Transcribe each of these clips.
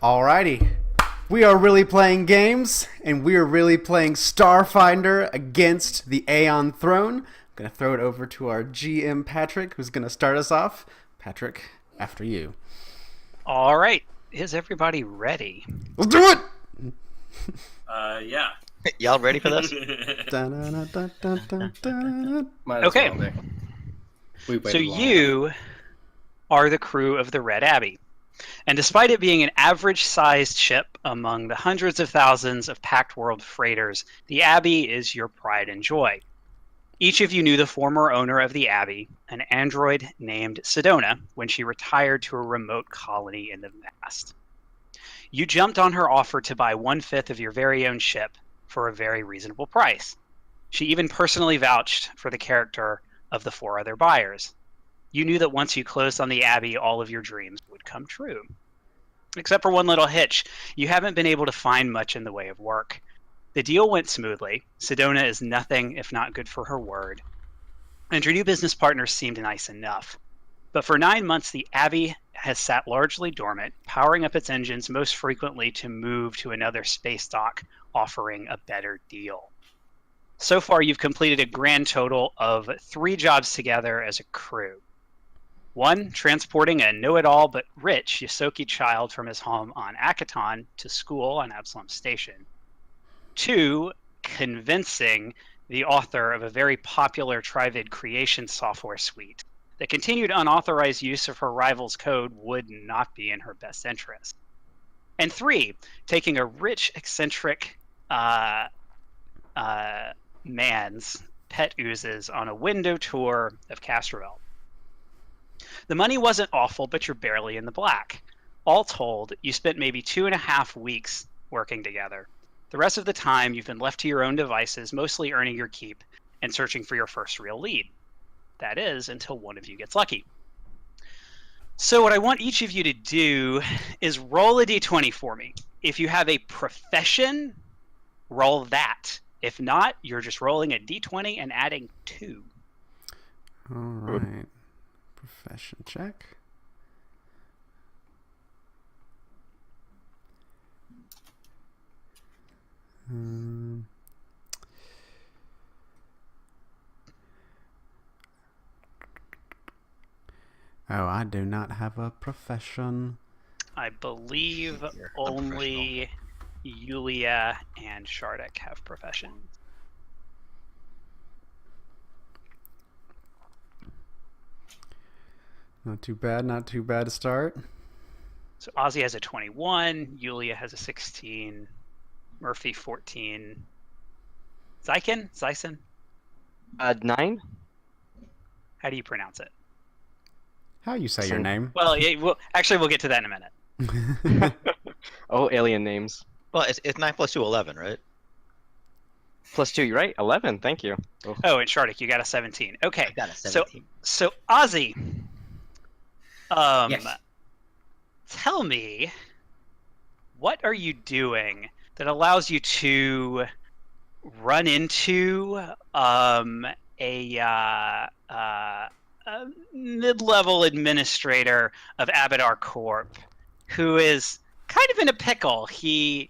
Alrighty. We are really playing games, and we are really playing Starfinder against the Aeon throne. I'm going to throw it over to our GM, Patrick, who's going to start us off. Patrick, after you. All right. Is everybody ready? Let's do it! Yeah. Y'all ready for this? Might as Okay. well be. We So waited long you are the crew of the Red Abbey. And despite it being an average-sized ship among the hundreds of thousands of packed world freighters, the Abbey is your pride and joy. Each of you knew the former owner of the Abbey, an android named Cedona, when she retired to a remote colony in the vast. You jumped on her offer to buy 1/5 of your very own ship for a very reasonable price. She even personally vouched for the character of the 4 other buyers. You knew that once you closed on the Abbey, all of your dreams would come true. Except for one little hitch, you haven't been able to find much in the way of work. The deal went smoothly. Cedona is nothing if not good for her word. And your new business partners seemed nice enough. But for 9 months, the Abbey has sat largely dormant, powering up its engines most frequently to move to another space dock offering a better deal. So far, you've completed a grand total of 3 jobs together as a crew. 1, transporting a know-it-all but rich Yosoki child from his home on Akaton to school on Absalom Station. 2, convincing the author of a very popular Trivid creation software suite that continued unauthorized use of her rival's code would not be in her best interest. And 3, taking a rich, eccentric man's pet oozes on a window tour of Castrovel. The money wasn't awful, but you're barely in the black. All told, you spent maybe 2.5 weeks working together. The rest of the time, you've been left to your own devices, mostly earning your keep and searching for your first real lead. That is, until one of you gets lucky. So what I want each of you to do is roll a d20 for me. If you have a profession, roll that. If not, you're just rolling a d20 and adding 2. Alright. Profession check. Oh, I do not have a profession. I believe You're only Yulia and Shardik have professions. Not too bad, not too bad to start. So Ozzy has a 21, Yulia has a 16, Murphy 14, Zyson? 9? How do you pronounce it? How you say your name? Well, we'll get to that in a minute. Oh, alien names. Well, it's 9 plus 2, 11, right? Plus 2, you're right? 11, thank you. Oh, and Shardik, you got a 17. Okay, I got a 17. so Ozzy, Yes. tell me, what are you doing that allows you to run into a mid-level administrator of Abadar Corp, who is kind of in a pickle. He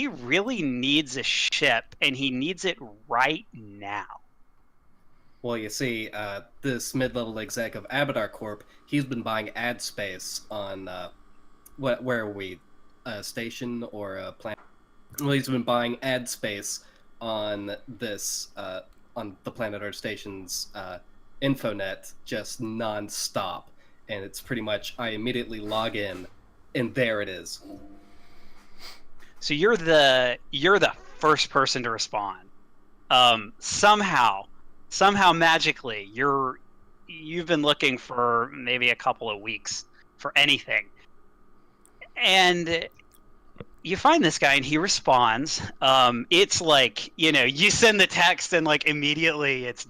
really needs a ship, and he needs it right now. Well, you see, this mid-level exec of Abadar Corp, he's been buying ad space on, where are we? A station or a planet? Well, he's been buying ad space on this, on the Planet Earth Station's, infonet just non-stop. And it's pretty much, I immediately log in, and there it is. So you're the first person to respond. Somehow magically, you've been looking for maybe a couple of weeks for anything, and you find this guy, and he responds. It's like, you send the text, and like immediately it's ...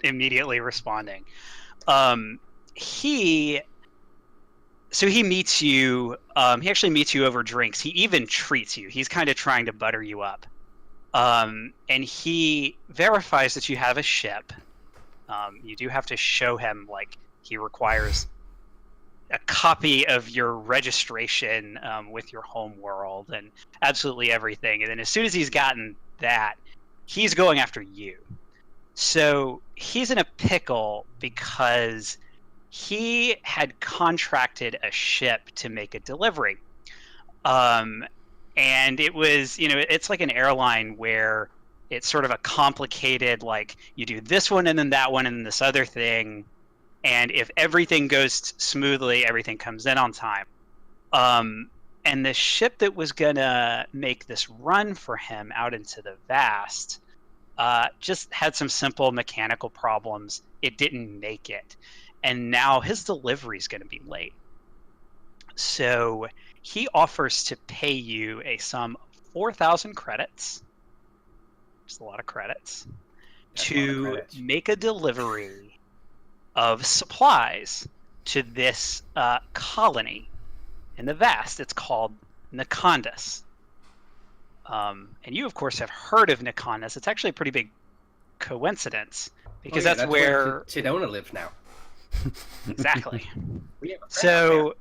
immediately responding. He meets you. He actually meets you over drinks. He even treats you. He's kind of trying to butter you up. And he verifies that you have a ship. You do have to show him, like, he requires a copy of your registration with your home world and absolutely everything. And then as soon as he's gotten that, he's going after you. So he's in a pickle because he had contracted a ship to make a delivery. And it was, it's like an airline where it's sort of a complicated, like you do this one and then that one and then this other thing. And if everything goes smoothly, everything comes in on time. And the ship that was going to make this run for him out into the vast just had some simple mechanical problems. It didn't make it. And now his delivery is going to be late. So he offers to pay you a sum of 4,000 credits, just a lot of credits, to make a delivery of supplies to this colony in the vast. It's called Nakondis. And you, of course, have heard of Nakondis. It's actually a pretty big coincidence because that's where Cedona lives now. Exactly. So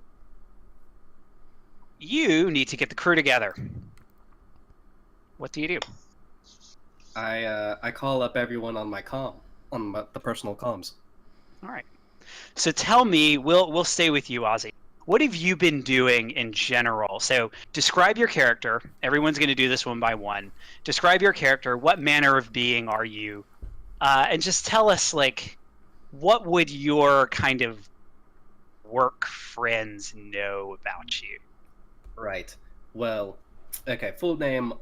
you need to get the crew together. What do you do? I call up everyone on my the personal comms. All right. So tell me, we'll stay with you, Ozzy. What have you been doing in general? So describe your character. Everyone's going to do this one by one. Describe your character. What manner of being are you? And just tell us, like, what would your kind of work friends know about you? Right. Well, okay. Full name,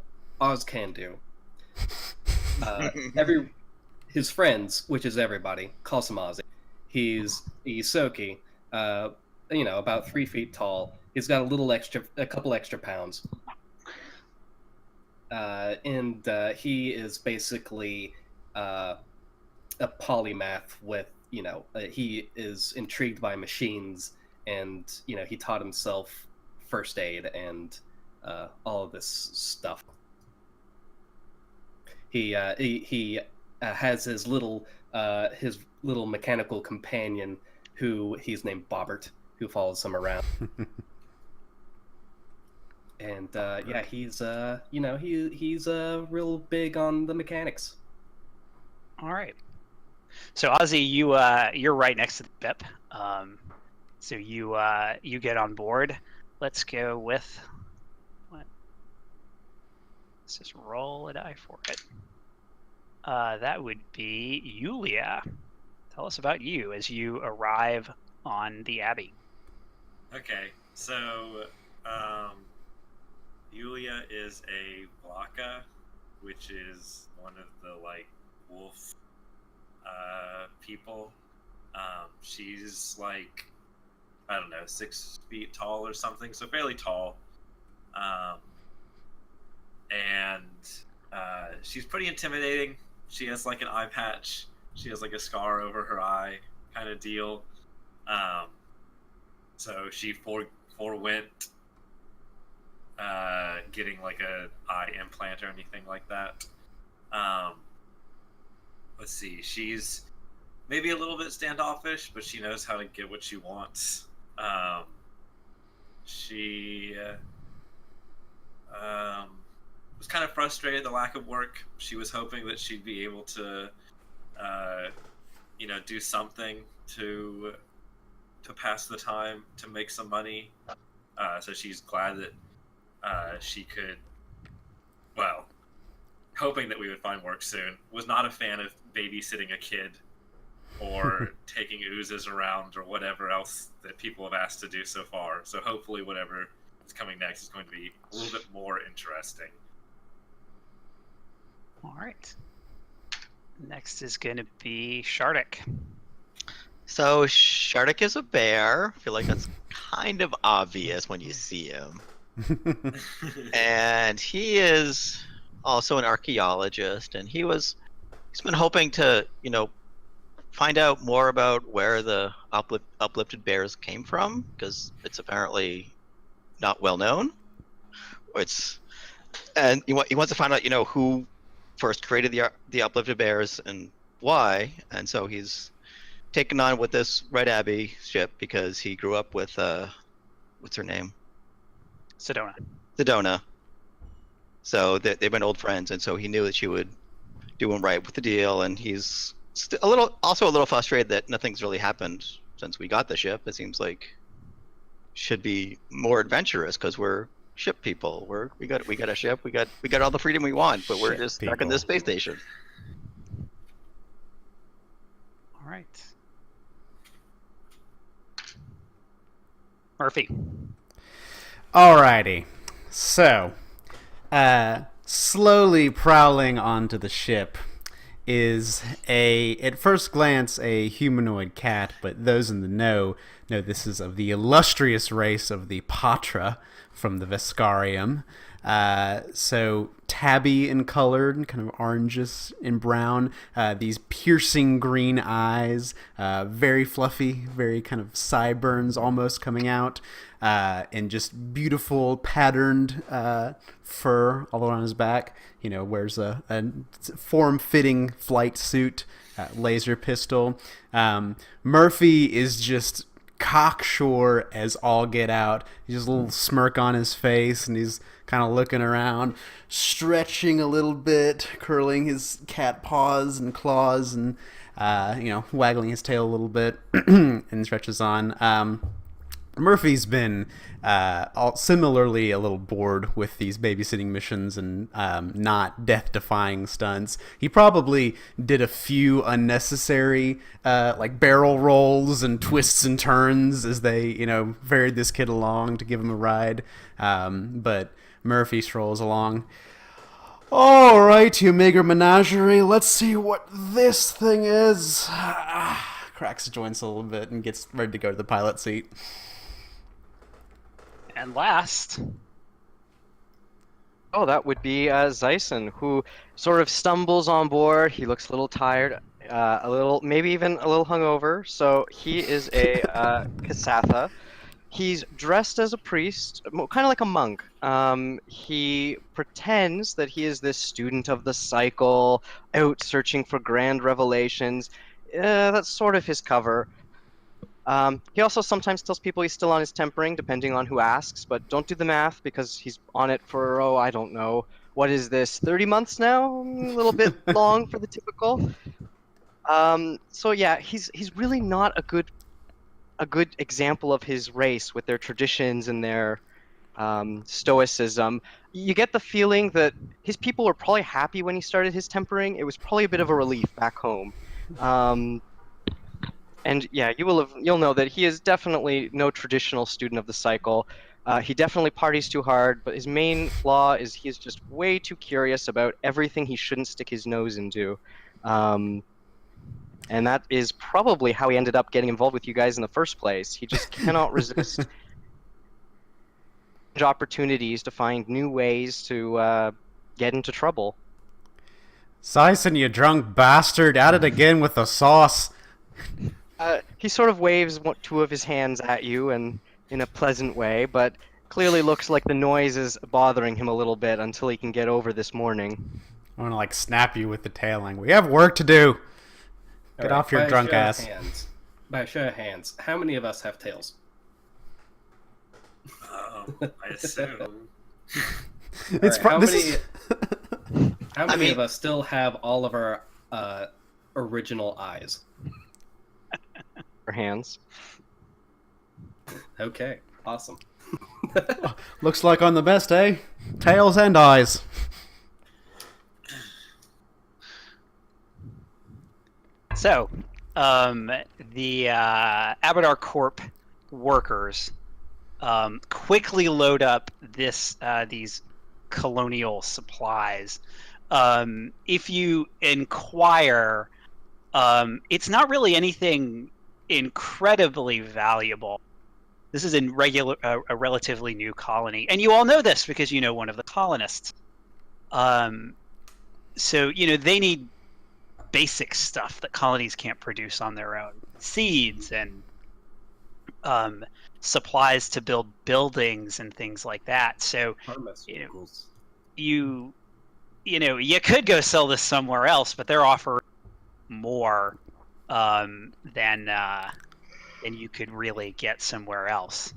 Oz Can Do. His friends, which is everybody, calls him Ozzy. He's Isoki, about 3 feet tall. He's got a couple extra pounds. And he is basically a polymath with, he is intrigued by machines, and, he taught himself first aid and all of this stuff. He has his little mechanical companion, who he's named Bobbert, who follows him around. And he's he's real big on the mechanics. All right. So Ozzy, you're right next to the ship. So you get on board. Let's go with what? Let's just roll a die for it. That would be Yulia. Tell us about you as you arrive on the Abbey. Okay, so Yulia is a Vlaka, which is one of the wolf people. She's 6 feet tall or something, so fairly tall. And she's pretty intimidating. She has an eye patch. She has a scar over her eye kind of deal. So she forewent getting a eye implant or anything like that. Let's see. She's maybe a little bit standoffish, but she knows how to get what she wants. She was kind of frustrated the lack of work. She was hoping that she'd be able to do something to pass the time, to make some money. So she's glad that she could, hoping that we would find work soon. Was not a fan of babysitting a kid or taking oozes around or whatever else that people have asked to do so far. So hopefully whatever is coming next is going to be a little bit more interesting. All right. Next is going to be Shardik. So Shardik is a bear. I feel like that's kind of obvious when you see him. And he is also an archaeologist, and he's been hoping to, find out more about where the uplifted bears came from, because it's apparently not well known. And he wants to find out, who first created the uplifted bears and why. And so he's taken on with this Red Abbey ship because he grew up with what's her name? Sedona. Cedona. So they've been old friends, and so he knew that she would do him right with the deal. And he's also a little frustrated that nothing's really happened since we got the ship. It seems like should be more adventurous because we're ship people. We got a ship. We got all the freedom we want, but we're Ship just stuck in this space station. All right. Murphy. Alrighty. So, slowly prowling onto the ship is at first glance, a humanoid cat, but those in the know this is of the illustrious race of the Patra from the Vescarium. So tabby in color, kind of oranges and brown, these piercing green eyes, very fluffy, very kind of sideburns almost coming out, and just beautiful patterned fur all around his back. Wears a form-fitting flight suit, laser pistol. Murphy is just cocksure as all get out. He's just a little smirk on his face, and he's kind of looking around, stretching a little bit, curling his cat paws and claws, and waggling his tail a little bit, and stretches on. Murphy's been similarly a little bored with these babysitting missions and not death-defying stunts. He probably did a few unnecessary barrel rolls and twists and turns as they ferried this kid along to give him a ride. But Murphy strolls along. All right, you meager menagerie, let's see what this thing is. Cracks the joints a little bit and gets ready to go to the pilot seat. And last, Oh, that would be Zyson, who sort of stumbles on board. He looks a little tired, maybe even a little hungover. So he is a Kasatha. He's dressed as a priest, kind of like a monk. He pretends that he is this student of the cycle, out searching for grand revelations. That's sort of his cover. He also sometimes tells people he's still on his tempering, depending on who asks, but don't do the math because he's on it for, I don't know. What is this, 30 months now? A little bit long for the typical. So yeah, he's really not a good example of his race with their traditions and their stoicism. You get the feeling that his people were probably happy when he started his tempering. It was probably a bit of a relief back home. And yeah, you'll know that he is definitely no traditional student of the cycle. He definitely parties too hard, but his main flaw is he is just way too curious about everything he shouldn't stick his nose into. And that is probably how he ended up getting involved with you guys in the first place. He just cannot resist opportunities to find new ways to get into trouble. Zyson, you drunk bastard, at it again with the sauce. He sort of waves two of his hands at you and in a pleasant way, but clearly looks like the noise is bothering him a little bit until he can get over this morning. I want to snap you with the tailing. We have work to do. Get off your drunk ass. By a show of hands, how many of us have tails? I assume. How many of us still have all of our original eyes? Or hands. Okay, awesome. Looks like on the best, eh? Tails and eyes. so the Abadar Corp workers quickly load up these colonial supplies. If you inquire, it's not really anything incredibly valuable. This is a relatively new colony, and you all know this because you know one of the colonists. So they need basic stuff that colonies can't produce on their own: seeds and supplies to build buildings and things like that. So you could go sell this somewhere else, but they're offering more then you could really get somewhere else.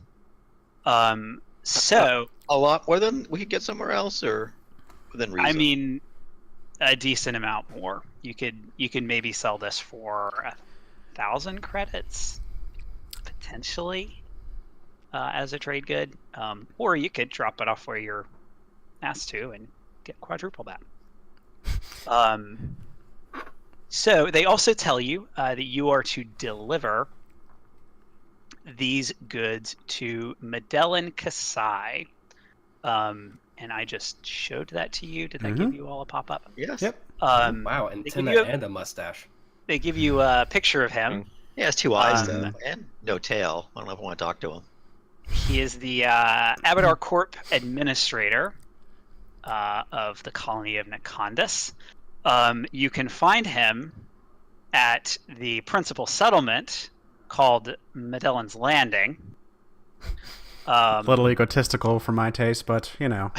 So A lot more than we could get somewhere else, or within reason. I mean, a decent amount more. You could maybe sell this for 1,000 credits, potentially, as a trade good, or you could drop it off where you're asked to and get quadruple that. So they also tell you that you are to deliver these goods to Medellin Kasai. And I just showed that to you. Did that give you all a pop-up? Yes. Yep. Wow, antenna and a mustache. They give you a picture of him. He has 2 eyes, though, and no tail. I don't know if I want to talk to him. He is the Abadar Corp administrator of the colony of Nakondis. You can find him at the principal settlement called Medellin's Landing. A little egotistical for my taste, but you know.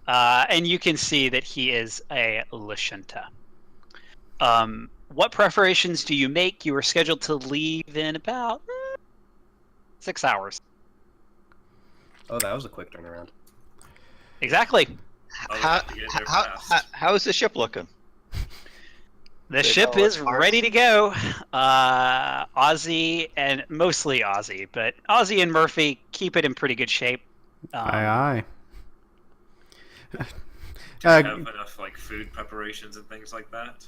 And you can see that he is a Lashunta. What preparations do you make? You are scheduled to leave in about 6 hours. Oh, that was a quick turnaround. Exactly. How is the ship looking? The ship is ready to go. Ozzy, and mostly Ozzy, but Ozzy and Murphy keep it in pretty good shape. Aye. Do you have enough like food preparations and things like that?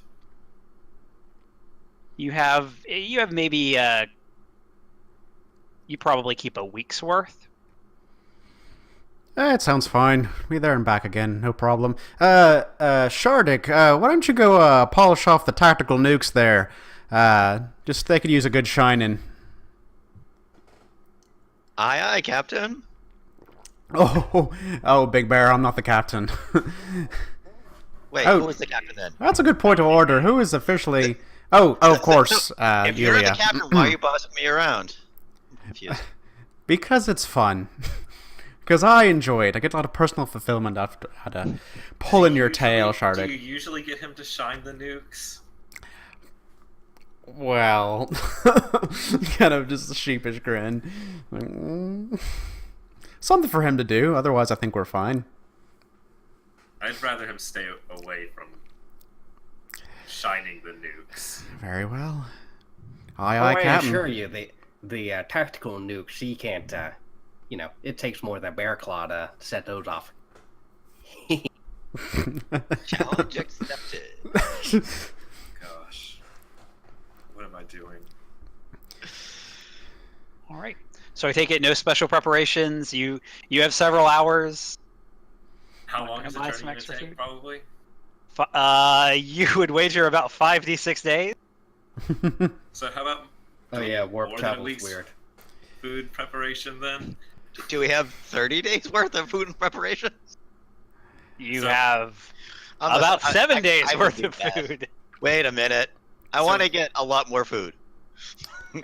You have maybe you probably keep a week's worth. It sounds fine. Be there and back again, no problem. Shardik, why don't you go polish off the tactical nukes there? Just they could use a good shining. Aye, aye, Captain. Oh, Big Bear, I'm not the captain. Wait, Oh. who was the captain then? That's a good point of order. Who is officially? Oh, of course, If you're the Yulia. captain, why are you bossing me around? I'm confused. Because it's fun. Because I enjoy it. I get a lot of personal fulfillment after pulling your tail, Do Shardik. you usually get him to shine the nukes? Well, kind of just a sheepish grin. Something for him to do. Otherwise, I think we're fine. I'd rather him stay away from shining the nukes. Very well. Aye, I Captain. assure you, the tactical nuke, she can't. It takes more than a bear claw to set those off. Challenge accepted. Gosh, what am I doing? All right. So I take it no special preparations. You have several hours. How long is the buy journey some going to extra take? food? Probably. You would wager about 5d6 days. So how about? Oh yeah, warp more than a travel's week's weird. Food preparation then. Do we have 30 days worth of food and preparation? You So- have Unless- about 7 days I would worth do of that. food. Wait a minute. I So- want to get a lot more food. So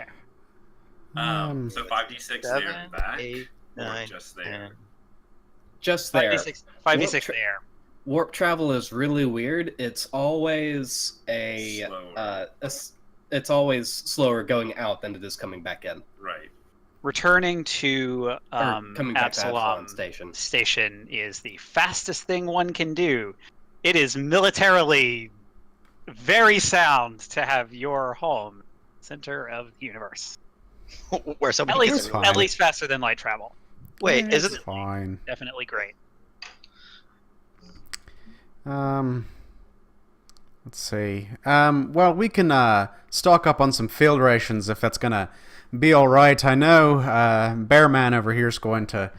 5d6 there 7, and back, 8, or 9, just there. 10. Just there. 5d6 Warp there. Warp travel is really weird. It's always Slower. it's always slower going out than it is coming back in. Right. Returning to Or coming back to Absalom Station. Station is the fastest thing one can do. It is militarily very sound to have your home center of the universe. Where At somebody least, gets fine. at least faster than light travel. Wait, It's isn't fine. Definitely great. Let's see. Well, we can stock up on some field rations if that's gonna be all right. I know Bearman over here is going to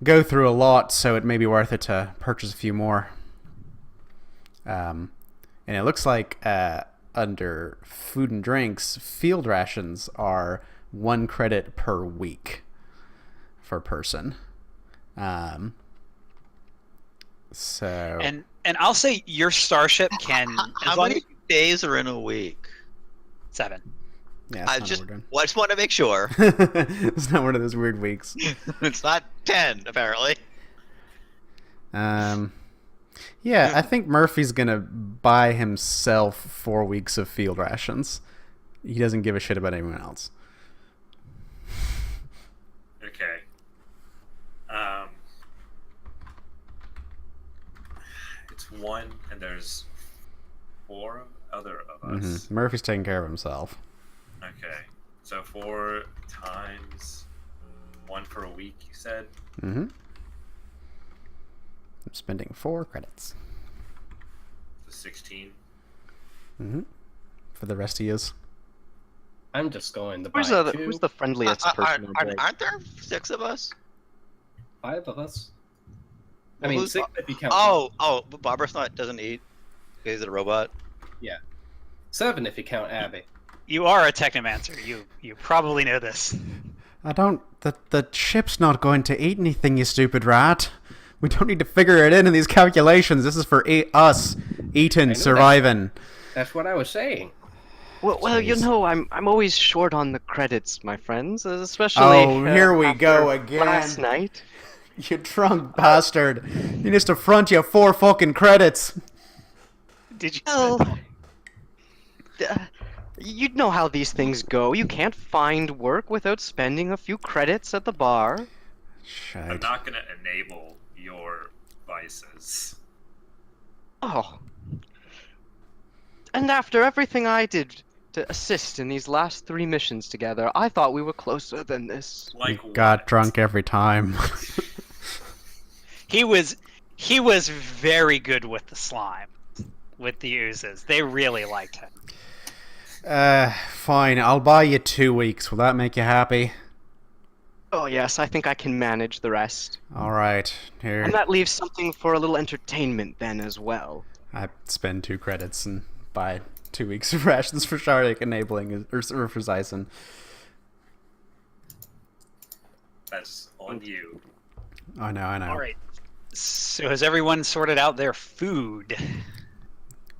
go through a lot, so it may be worth it to purchase a few more. And it looks like under food and drinks, field rations are 1 credit per week for person. So And I'll say your starship can how as long many as days are in a week? 7. yeah, I that's just not want to make sure. it's not one of those weird weeks. It's not 10, apparently. Yeah, I think Murphy's gonna buy himself 4 weeks of field rations. He doesn't give a shit about anyone else. Okay. It's one, and there's 4 other of us. Murphy's taking care of himself. Okay. So 4 times 1 for a week, you said? I'm spending 4 credits. So 16. For the rest of yous. I'm just going to buy Who's the friendliest person? Aren't there 6 of us? 5 of us. I Well, mean, who's 6 if you count. But Barbara's doesn't eat. He's a robot. Yeah. 7 if you count Abby. You are a technomancer. You probably know this. I don't... The ship's not going to eat anything, you stupid rat. We don't need to figure it in these calculations. This is for us eating, surviving. That's what I was saying. Well, you know, I'm always short on the credits, my friends, especially. Oh, here we go after again. Last night. You drunk bastard. You need to front you 4 fucking credits. Did you? Well, you know how these things go. You can't find work without spending a few credits at the bar. I'm Shite. not going to enable your vices. Oh. And after everything I did to assist in these last 3 missions together, I thought we were closer than this. Like Got what? drunk every time. He was very good with the slime, with the oozes. They really liked him. Fine. I'll buy you 2 weeks. Will that make you happy? Oh yes, I think I can manage the rest. All right. Here. And that leaves something for a little entertainment then as well. I spend 2 credits and buy 2 weeks of rations for Shardik enabling or for Zyson. That's on you. I know. All right. So has everyone sorted out their food?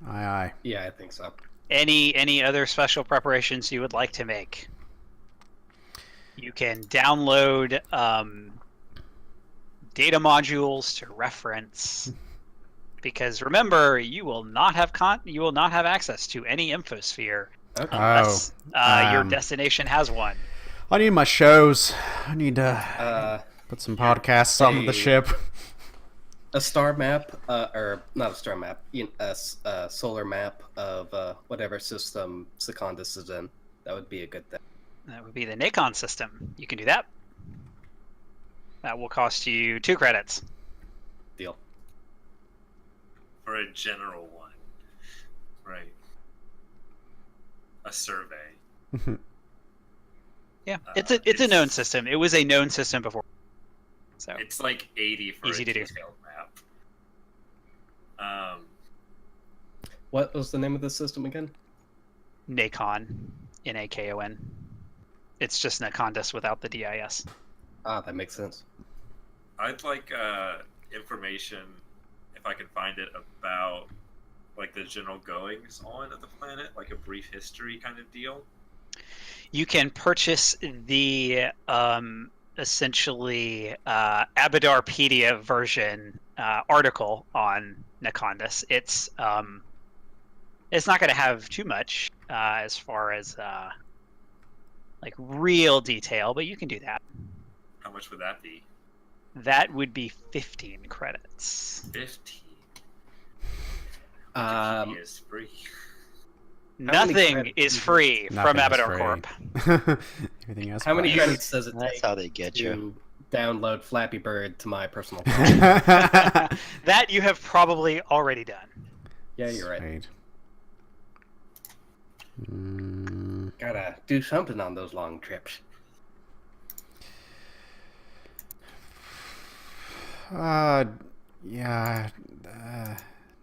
Aye. Yeah, I think so. Any other special preparations you would like to make? You can download data modules to reference, because remember, you will not have access to any infosphere Okay. unless your destination has one. I need my shows. I need to put some podcasts on the ship. A star map, or not a star map, a solar map of whatever system Secondus is in. That would be a good thing. That would be the Nakon system. You can do that. That will cost you 2 credits. Deal. For a general one. Right. A survey. Yeah, it's a known system. It was a known system before. So It's like 80 for Easy a to do. detailed map. What was the name of the system again? Nakon, Nakon. It's just Nakondis without the DIS. Ah, that makes sense. I'd like information, if I can find it, about like the general goings on of the planet, like a brief history kind of deal. You can purchase the essentially Abadarpedia version article on Nakondis. It's not going to have too much as far as like real detail, but you can do that. How much would that be? That would be 15 credits. 15. Um, is free. many Nothing credits is do you free from Nothing is Abadar free. Corp. Everything else. how many fine. credits does it That's take how they get you. to download Flappy Bird to my personal phone? That you have probably already done. Yeah, you're right. Sweet. Gotta do something on those long trips. Yeah.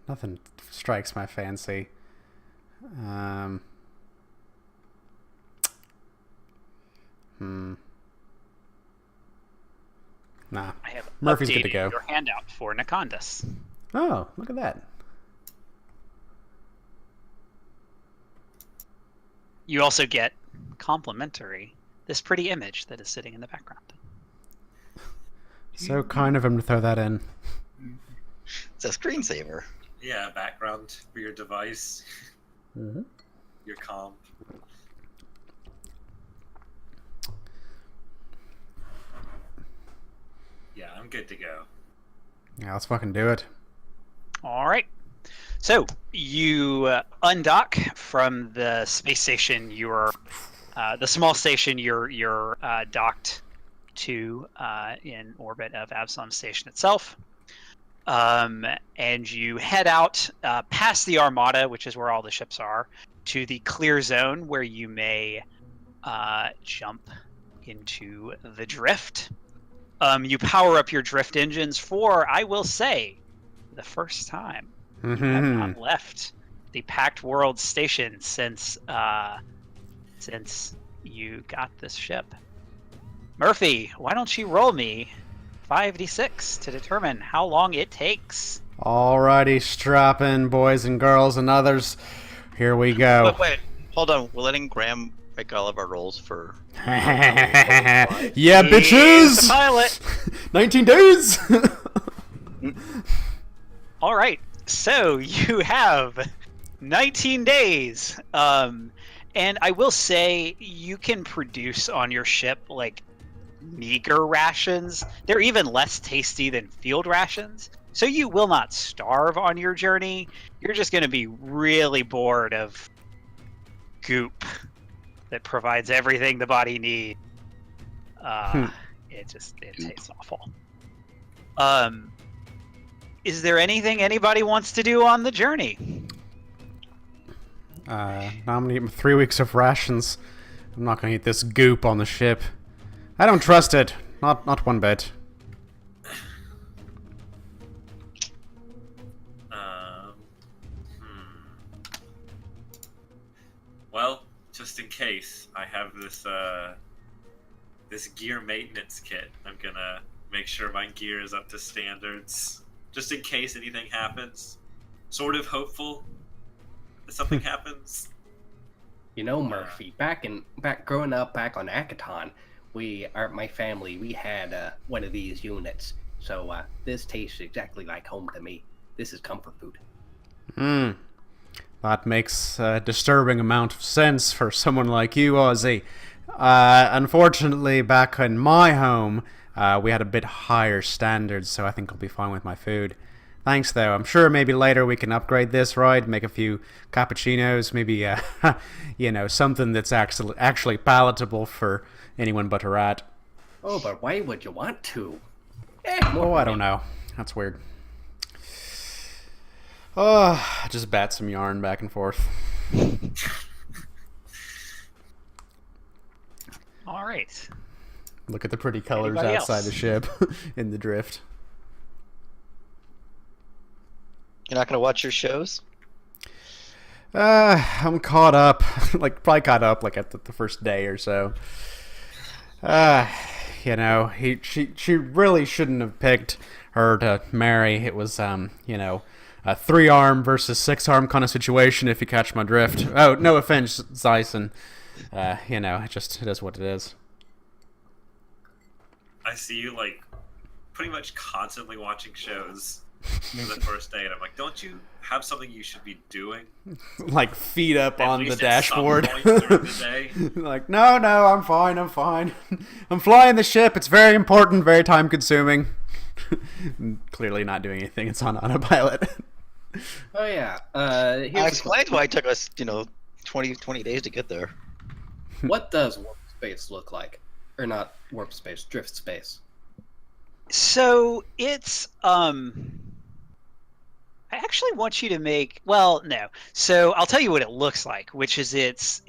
Nothing strikes my fancy. Nah. I have Murphy's good updated to go. your handout for Nakondis. Oh, look at that. You also get complimentary this pretty image that is sitting in the background. So kind of him to throw that in. It's a screensaver. Yeah, background for your device, Mm-hmm. your comp. Yeah, I'm good to go. Yeah, let's fucking do it. All right. So you undock from the space station. The small station you're docked to in orbit of Absalom Station itself. And you head out past the Armada, which is where all the ships are, to the clear zone where you may jump into the drift. You power up your drift engines for, I will say, the first time. You have not left the Packed World Station since you got this ship. Murphy, why don't you roll me 5d6 to determine how long it takes? Alrighty, strap in, boys and girls and others. Here we go. Wait, hold on. We're letting Graham make all of our rolls for. Yeah, He's bitches! the pilot. 19 days! All right, so you have 19 days. And I will say you can produce on your ship like meager rations. They're even less tasty than field rations. So you will not starve on your journey. You're just going to be really bored of goop that provides everything the body needs. It tastes awful. Is there anything anybody wants to do on the journey? Nominate 3 weeks of rations. I'm not gonna eat this goop on the ship. I don't trust it. Not one bit. Well, just in case, I have this gear maintenance kit. I'm gonna make sure my gear is up to standards, just in case anything happens. Sort of hopeful that something happens. You know, Murphy, back growing up back on Akaton, my family, we had one of these units. So this tastes exactly like home to me. This is comfort food. That makes a disturbing amount of sense for someone like you, Ozzy. Unfortunately, back in my home, we had a bit higher standards, so I think I'll be fine with my food. Thanks, though. I'm sure maybe later we can upgrade this, right? Make a few cappuccinos, maybe, something that's actually palatable for anyone but a rat. Oh, but why would you want to? Oh, I don't know. That's weird. Oh, just bat some yarn back and forth. All right. Look at the pretty colors Anybody outside else? the ship in the drift. You're not gonna watch your shows? I'm caught up. Probably caught up at the first day or so. She really shouldn't have picked her to marry. It was, a 3-arm versus 6-arm kind of situation, if you catch my drift. Oh, no offense, Zyson. It is what it is. I see you pretty much constantly watching shows for the first day, and I'm like, don't you have something you should be doing? Feet up At on the least at some dashboard. point during the day? No, I'm fine. I'm flying the ship. It's very important, very time consuming. Clearly not doing anything. It's on autopilot. Oh yeah. I explained why it took us, 20 days to get there. What does warp space look like? Or not warp space, drift space. So it's I actually want you to no. So I'll tell you what it looks like, which is it's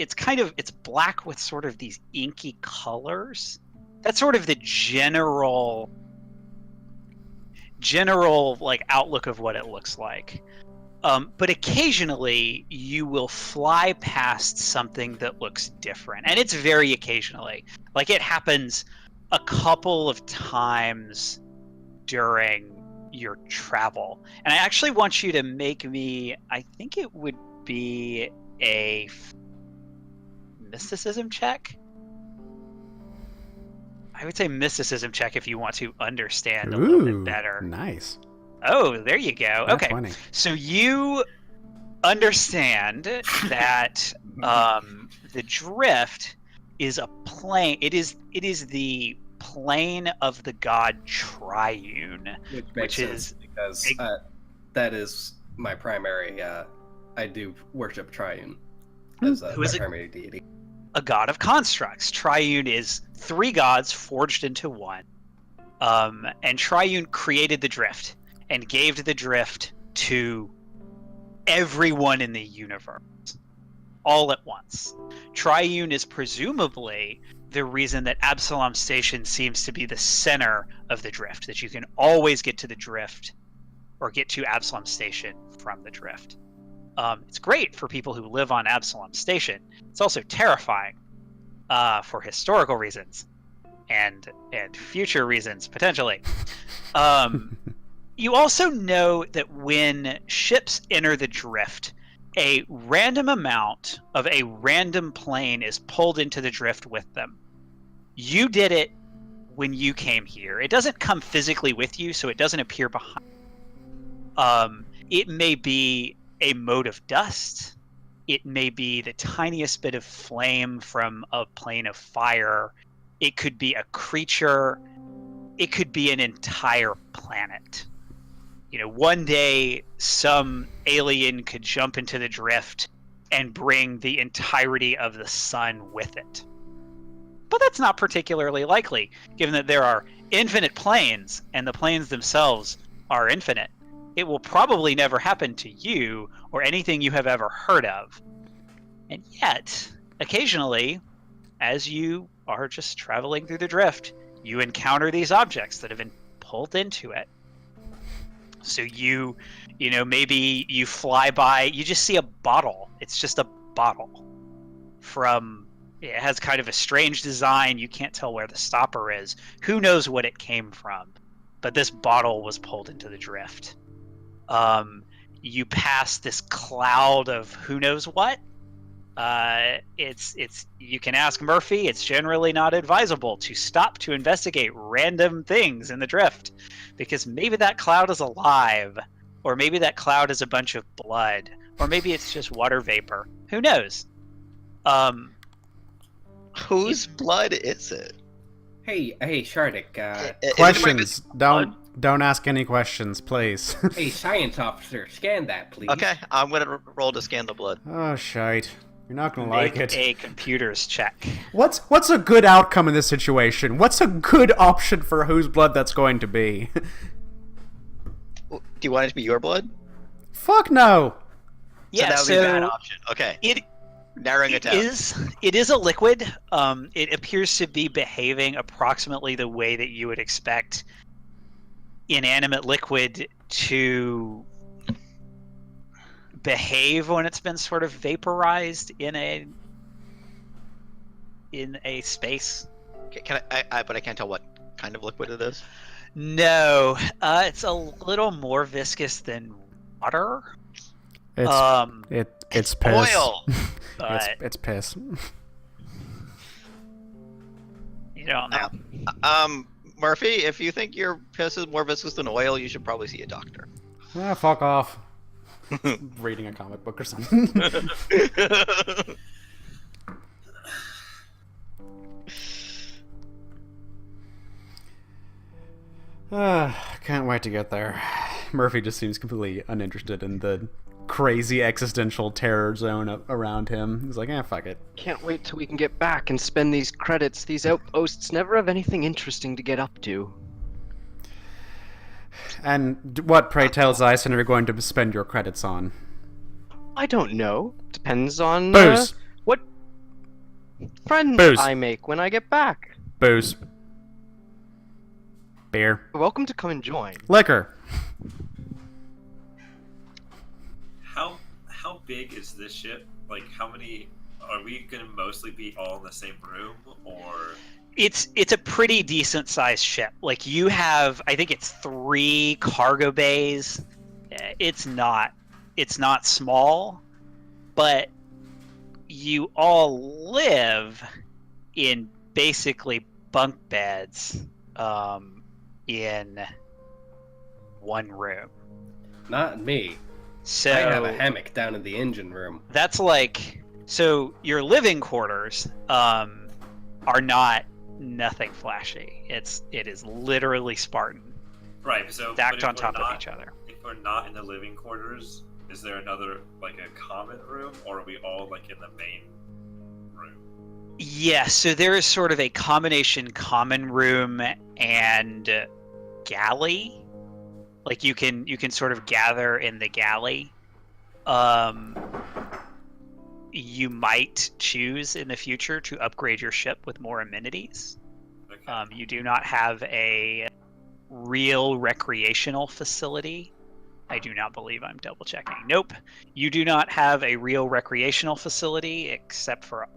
black with sort of these inky colors. That's sort of the general outlook of what it looks like. But occasionally you will fly past something that looks different, and it's very occasionally. It happens a couple of times during your travel. And I actually want you to make me, I think it would be a mysticism check. I would say mysticism check if you want to understand a little bit better. Nice. Oh, there you go. That's okay. funny. So you understand that the drift is a plane. It is the plane of the god Triune, Which makes sense is because that is my primary. I do worship Triune as Who my is it? primary deity. a god of constructs. Triune is 3 gods forged into one. And Triune created the drift and gave the drift to everyone in the universe all at once. Triune is presumably the reason that Absalom Station seems to be the center of the drift, that you can always get to the drift or get to Absalom Station from the drift. It's great for people who live on Absalom Station. It's also terrifying for historical reasons and future reasons, potentially. You also know that when ships enter the drift, a random amount of a random plane is pulled into the drift with them. You did it when you came here. It doesn't come physically with you, so it doesn't appear behind. It may be a mote of dust. It may be the tiniest bit of flame from a plane of fire. It could be a creature. It could be an entire planet. You know, one day some alien could jump into the drift and bring the entirety of the sun with it. But that's not particularly likely, given that there are infinite planes and the planes themselves are infinite. It will probably never happen to you or anything you have ever heard of. And yet, occasionally, as you are just traveling through the drift, you encounter these objects that have been pulled into it. So you know, maybe you fly by, you just see a bottle. It's just a bottle it has kind of a strange design. You can't tell where the stopper is. Who knows what it came from? But this bottle was pulled into the drift. You pass this cloud of who knows what. You can ask Murphy. It's generally not advisable to stop to investigate random things in the drift, because maybe that cloud is alive, or maybe that cloud is a bunch of blood, or maybe it's just water vapor. Who knows? Whose blood is it? Hey, Shardik. Questions. Don't ask any questions, please. Hey, science officer, scan that, please. Okay, I'm gonna roll to scan the blood. Oh, shite. You're not gonna like Make it. a computer's check. What's a good outcome in this situation? What's a good option for whose blood that's going to be? Do you want it to be your blood? Fuck no. Yeah, that would be a bad option. Okay. Narrowing it down. It is a liquid. It appears to be behaving approximately the way that you would expect inanimate liquid to behave when it's been sort of vaporized in a space. Can but I can't tell what kind of liquid it is. No, it's a little more viscous than water. It's piss. Oil. It's piss. You don't know. Murphy, if you think your piss is more viscous than oil, you should probably see a doctor. Ah, fuck off. Reading a comic book or something. Can't wait to get there. Murphy just seems completely uninterested in the crazy existential terror zone around him. He's like, fuck it. Can't wait till we can get back and spend these credits. These outposts never have anything interesting to get up to. And what, pray tell, Zyson, are you going to spend your credits on? I don't know. Depends on Booze. What friends Booze. I make when I get back. Booze. Beer. You're welcome to come and join. Liquor. How big is this ship? Like, how many are we gonna mostly be all in the same room, or? It's a pretty decent sized ship. Like, you have, I think it's 3 cargo bays. It's not small, but you all live in basically bunk beds in one room. Not me. So I have a hammock down in the engine room. that's like, so your living quarters are not nothing flashy. It is literally Spartan, Right. So but stacked if on we're top of not- each other. If we're not in the living quarters, is there another like a common room, or are we all like in the main room? Yeah, so there is sort of a combination common room and galley. Like you can sort of gather in the galley. You might choose in the future to upgrade your ship with more amenities. Okay. You do not have a real recreational facility. I do not believe, I'm double checking. Nope. You do not have a real recreational facility except for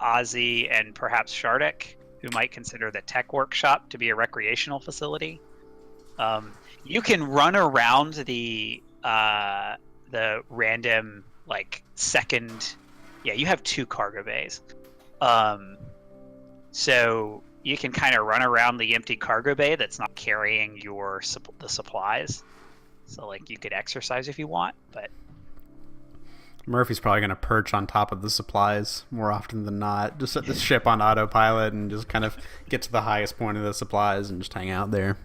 Ozzy and perhaps Shardik, who might consider the tech workshop to be a recreational facility. You can run around the random like second. Yeah, you have 2 cargo bays. So you can kind of run around the empty cargo bay that's not carrying the supplies. So like you could exercise if you want, but Murphy's probably going to perch on top of the supplies more often than not. Just set the ship on autopilot and just kind of get to the highest point of the supplies and just hang out there.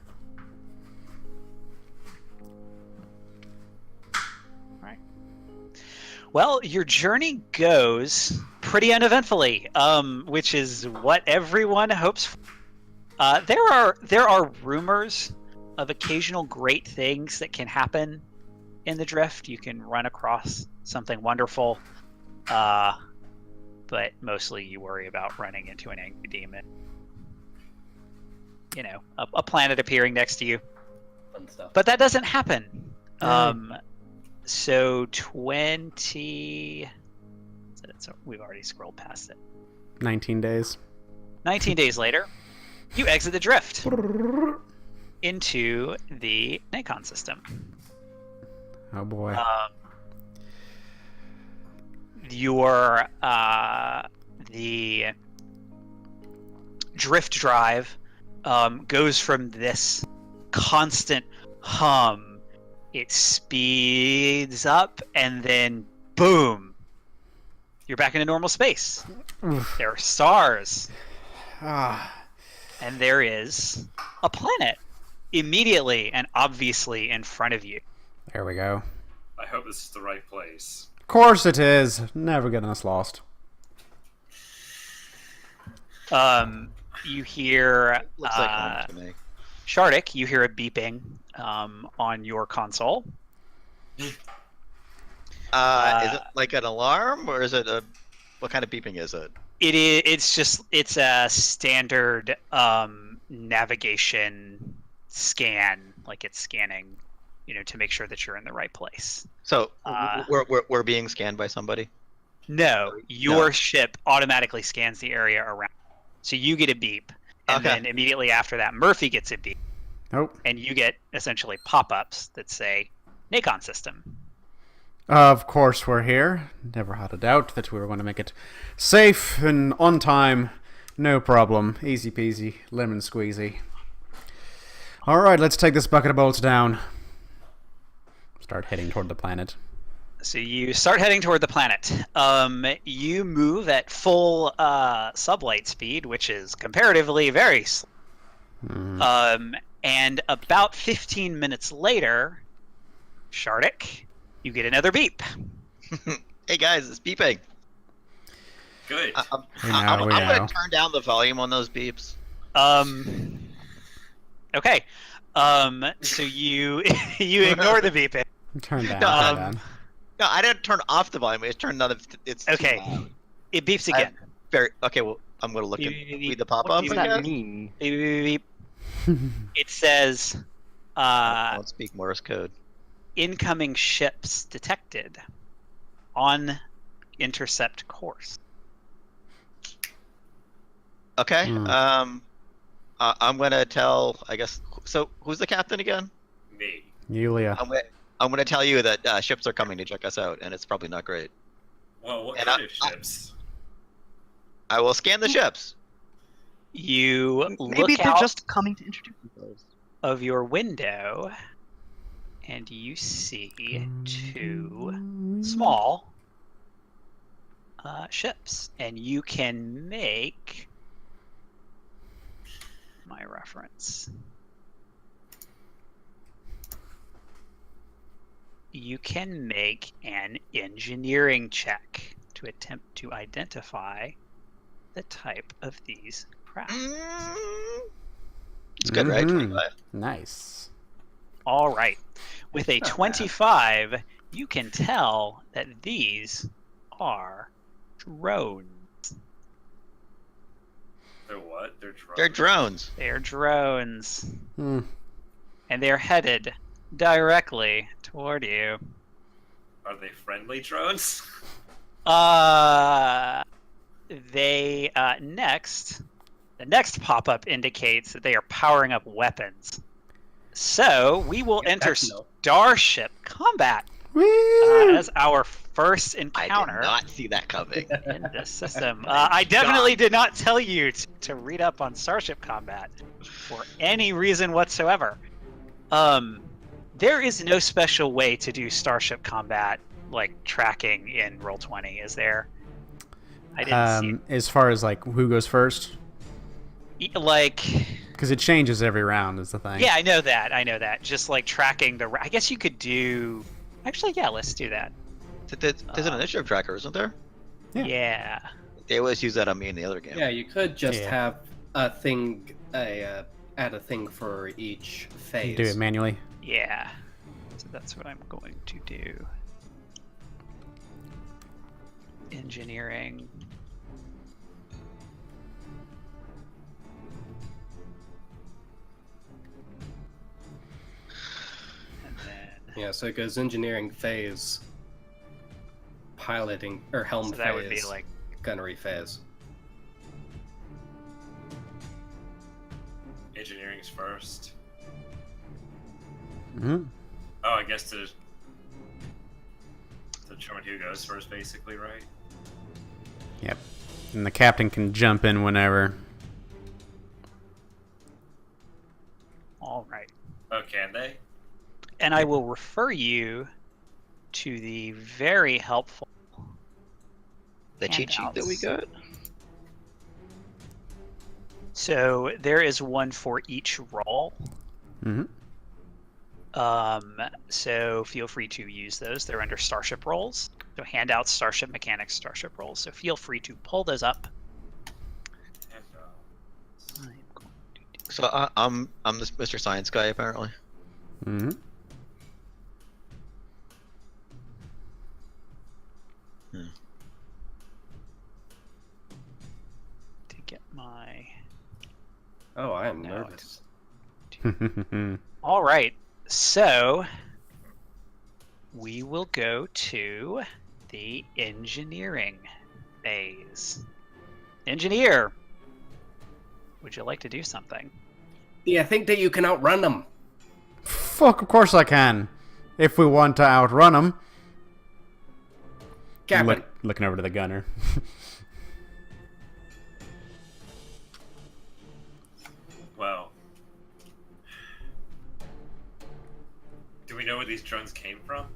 well, your journey goes pretty uneventfully, which is what everyone hopes for. There are rumors of occasional great things that can happen in the drift. You can run across something wonderful, but mostly you worry about running into an angry demon. You know, a planet appearing next to you. Fun stuff. But that doesn't happen. So 20. So we've already scrolled past it. 19 days. 19 days later, you exit the drift into the Nakon system. Oh boy. The drift drive goes from this constant hum. It speeds up and then boom, you're back into normal space. There are stars. And there is a planet immediately and obviously in front of you. There we go. I hope this is the right place. Of course it is. Never getting us lost. You hear Looks like home to me. Shardik, you hear a beeping on your console. Is it like an alarm, or is it a? What kind of beeping is it? It's a standard navigation scan, like it's scanning, to make sure that you're in the right place. So we're being scanned by somebody. No, your ship automatically scans the area around. So you get a beep, and then immediately after that, Murphy gets a beep. Nope. And you get essentially pop-ups that say Nakon system. Of course we're here. Never had a doubt that we were going to make it safe and on time. No problem. Easy peasy. Lemon squeezy. Alright, let's take this bucket of bolts down. Start heading toward the planet. So you start heading toward the planet. You move at full sublight speed, which is comparatively very slow. And about 15 minutes later, Shardik, you get another beep. Hey guys, it's beeping. Good. I'm going to turn down the volume on those beeps. Okay. So you ignore the beeping. Turn down. No, I didn't turn off the volume. It's turned on. It's okay. Too loud. It beeps again. Okay. Well, I'm going to look and read the pop-up. What does that mean? Beep, beep, beep. It says, I don't speak Morse code. Incoming ships detected on intercept course. Okay. I'm going to tell, I guess, so who's the captain again? Me. Yulia. I'm going to tell you that ships are coming to check us out, and it's probably not great. Well, what kind of ships? I will scan the ships. You Maybe look they're out just coming to introduce themselves. of your window, and you see 2 small ships, and you can make difference. You can make an engineering check to attempt to identify the type of these craft. It's good, right? 25. Nice. All right. With a Not bad. 25, you can tell that these are drones. They're what? They're drones. They're drones. They're drones. Hmm. And they're headed directly toward you. Are they friendly drones? They the next pop-up indicates that they are powering up weapons. So we will enter that's no. Starship Combat Woo! as our first I encounter did not see that coming. in this system. I definitely did not tell you to read up on Starship Combat for any reason whatsoever. There is no special way to do Starship Combat like tracking in Roll20, is there? I didn't see it. As far as like who goes first, Like, because it changes every round is the thing. yeah, I know that. Just like tracking I guess you could do. Actually, yeah, let's do that. There's an initiative tracker, isn't there? Yeah. Yeah. They always use that on me in the other game. Yeah, you could just Yeah. have a thing, add a thing for each phase. Do it manually. Yeah. So that's what I'm going to do. Engineering. And then Yeah, so it goes engineering phase, piloting or helm so phase, that would be like gunnery phase. Engineering's first. Mm-hmm. Oh, I guess to determine who goes first, basically, right? Yep. And the captain can jump in whenever. all right. Oh, can they? And I will refer you to the very helpful The cheat sheet that we handouts. got. So there is one for each roll. Mm-hmm. So feel free to use those. They're under Starship rolls. So handouts, Starship Mechanics, Starship rolls. So feel free to pull those up. And, I'm going to do So I'm this Mr. Science guy apparently. Mm-hmm. to get my. Oh, I am No, nervous. All right. So we will go to the engineering phase. Engineer, would you like to do something? Do you think that you can outrun them? Fuck, of course I can. If we want to outrun them. Captain, Looking over to the gunner. well, do we know where these drones came from?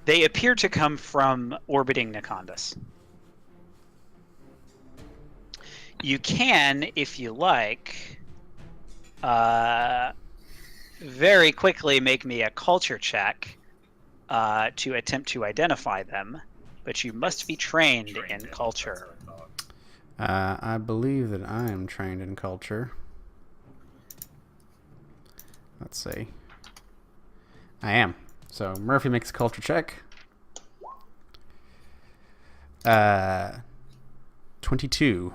They appear to come from orbiting Nakondis. You can, if you like, very quickly make me a culture check to attempt to identify them, but you must be trained in Trained in, culture. that's what I thought. I believe that I am trained in culture. Let's see. I am. So Murphy makes a culture check. 22.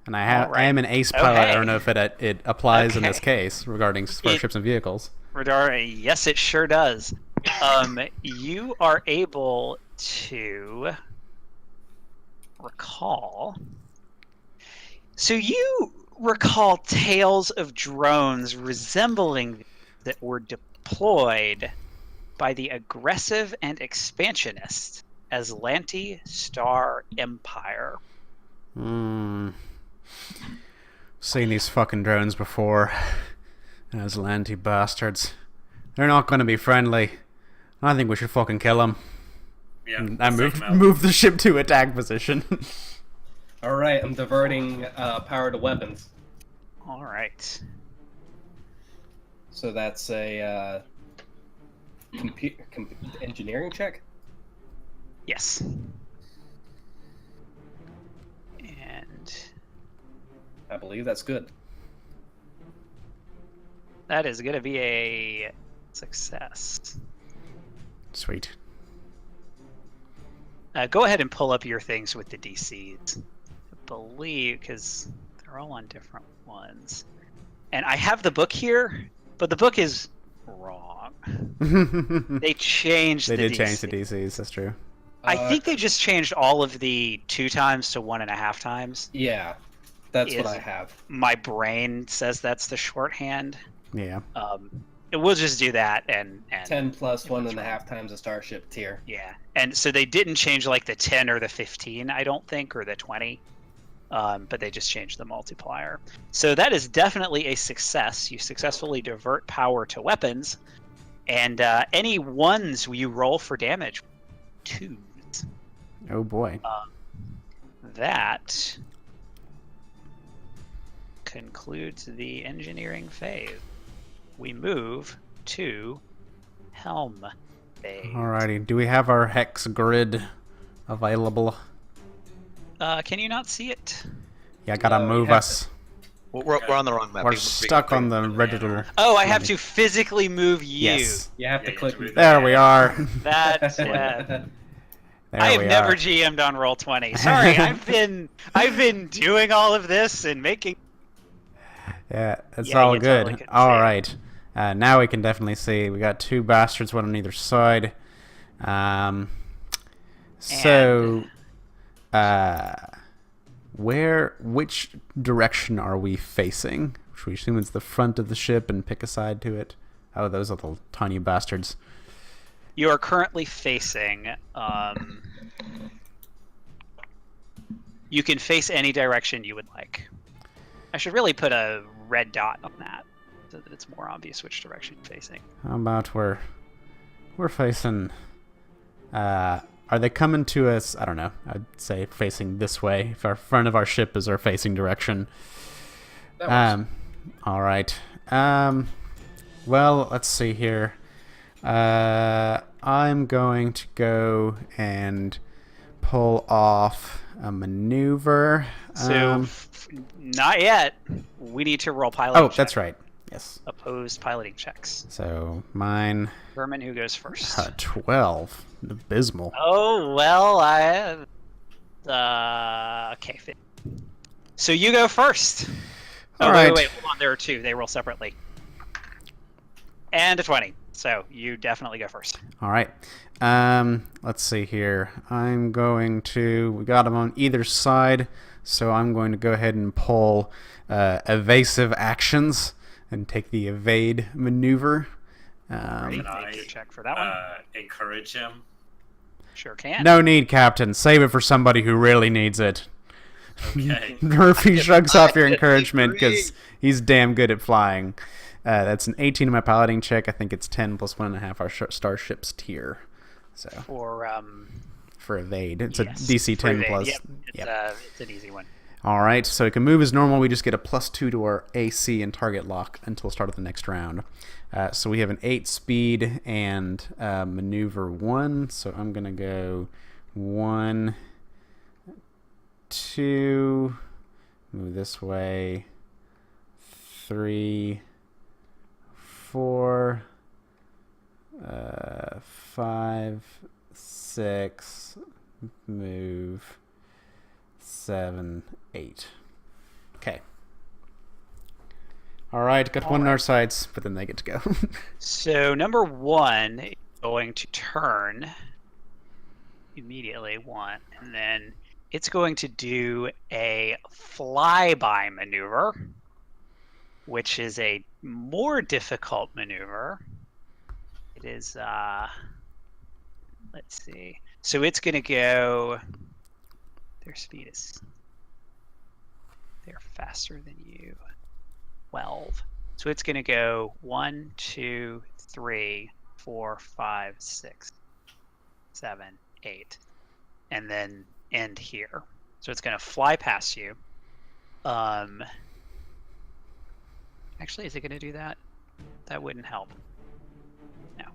And I have Alright. I am an ace pilot. Okay. I don't know if it applies in this Okay. case regarding starships and vehicles. Radar, yes, it sure does. You are able to recall. So you recall tales of drones resembling that were deployed by the aggressive and expansionist Aslanti Star Empire. Seen these fucking drones before. Those lanty bastards. They're not going to be friendly. I think we should fucking kill them. Yeah, I let's take them out. moved the ship to attack position. all right, I'm diverting power to weapons. All right. So that's a engineering check. Yes. And I believe that's good. that is going to be a success. Sweet. Go ahead and pull up your things with the DCs. I believe, because they're all on different ones. And I have the book here, but the book is wrong. They changed They the did DC. change the DCs. That's true. I think they just changed all of the 2 times to 1.5 times. Yeah, that's what Is- I have. My brain says that's the shorthand. Yeah. We'll just do that and 10 plus if that's 1.5 times a starship tier. Yeah, and so they didn't change like the 10 or the 15, I don't think, or the 20, but they just changed the multiplier. So that is definitely a success. You successfully divert power to weapons, and any ones you roll for damage, 2s. Oh boy. That concludes the engineering phase. We move to helm phase. Alrighty. Do we have our hex grid available? Can you not see it? Yeah, gotta No, you move have us. We're on the wrong map. We're stuck on the red little. Oh, I have to physically move you. Yes. You have to Yeah, you click. have to move There we are. That There I have we never are. GM'd on Roll20. Sorry, I've been doing all of this and making. Yeah, it's Yeah, all you good. totally couldn't All see it. right. Now we can definitely see. We got 2 bastards, one on either side. So, which direction are we facing? Should we assume it's the front of the ship and pick a side to it? Oh, those little tiny bastards. You are currently facing. You can face any direction you would like. I should really put a red dot on that so that it's more obvious which direction you're facing. How about we're facing? Are they coming to us? I don't know. I'd say facing this way. If our front of our ship is our facing direction. That works. All right. Well, let's see here. I'm going to go and pull off a maneuver. So, not yet. We need to roll piloting. Oh, that's right. Yes. Opposed piloting checks. So mine, Berman, who goes first? 12. Abysmal. Oh, well, okay. So you go first. All Oh, right. wait, hold on. There are 2. They roll separately. And a 20. So you definitely go first. All right. Let's see here. We got them on either side, so I'm going to go ahead and pull evasive actions and take the evade maneuver. Ready? Can I, Make your check for that one. encourage him? Sure can. No need, Captain. Save it for somebody who really needs it. Okay. Murphy shrugs off your encouragement disagree. because he's damn good at flying. That's an 18 in my piloting check. I think it's 10 plus 1.5 our starship's tier. So for evade, it's Yes, a DC 10 for plus. Yep. Yep. It's an easy one. All right, so it can move as normal. We just get a +2 to our AC and target lock until the start of the next round. So we have an 8 speed and maneuver 1. So I'm gonna go 1, 2, move this way, 3, 4, 5, 6, move 7, 8. Okay. All right, got one on our sides, but then they get to go. So number 1 is going to turn immediately 1, and then it's going to do a flyby maneuver, which is a more difficult maneuver. It is, let's see. So it's going to go, their speed is, they're faster than you. 12. So it's going to go 1, 2, 3, 4, 5, 6, 7, 8, and then end here. So it's going to fly past you. Actually, is it going to do that? That wouldn't help. No.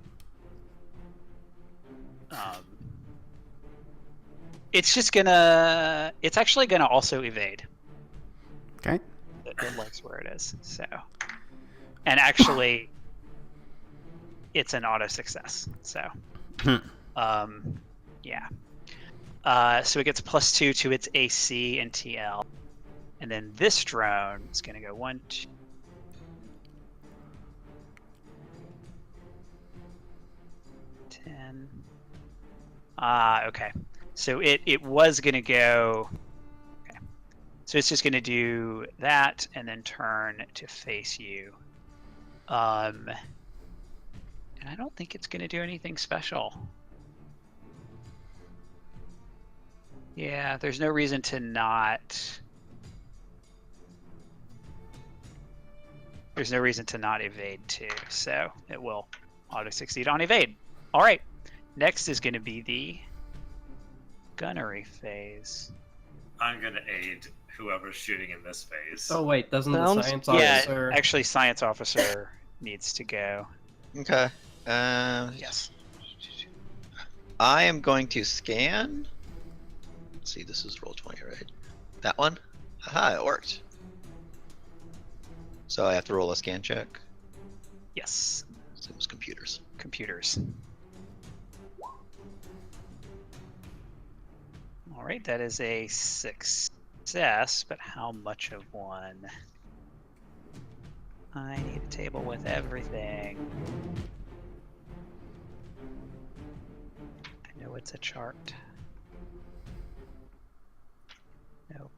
It's just gonna. It's actually gonna also evade. Okay. It likes where it is. So, and actually, it's an auto success. So, yeah. So it gets +2 to its AC and TL, and then this drone is gonna go 1, 2. 10. Okay. So it was gonna go. Okay. So it's just gonna do that and then turn to face you. And I don't think it's gonna do anything special. Yeah, there's no reason to not. There's no reason to not evade too, so it will auto succeed on evade. All right, next is going to be the gunnery phase. I'm gonna aid whoever's shooting in this phase. Oh wait, doesn't the Sounds science good. officer? Yeah, actually, science officer needs to go. Okay. Yes. I am going to scan. Let's see, this is roll 20, right? That one? Haha, it worked. So I have to roll a scan check. Yes. Same as computers. Computers. All right, that is a success, but how much of one? I need a table with everything. I know it's a chart. Nope.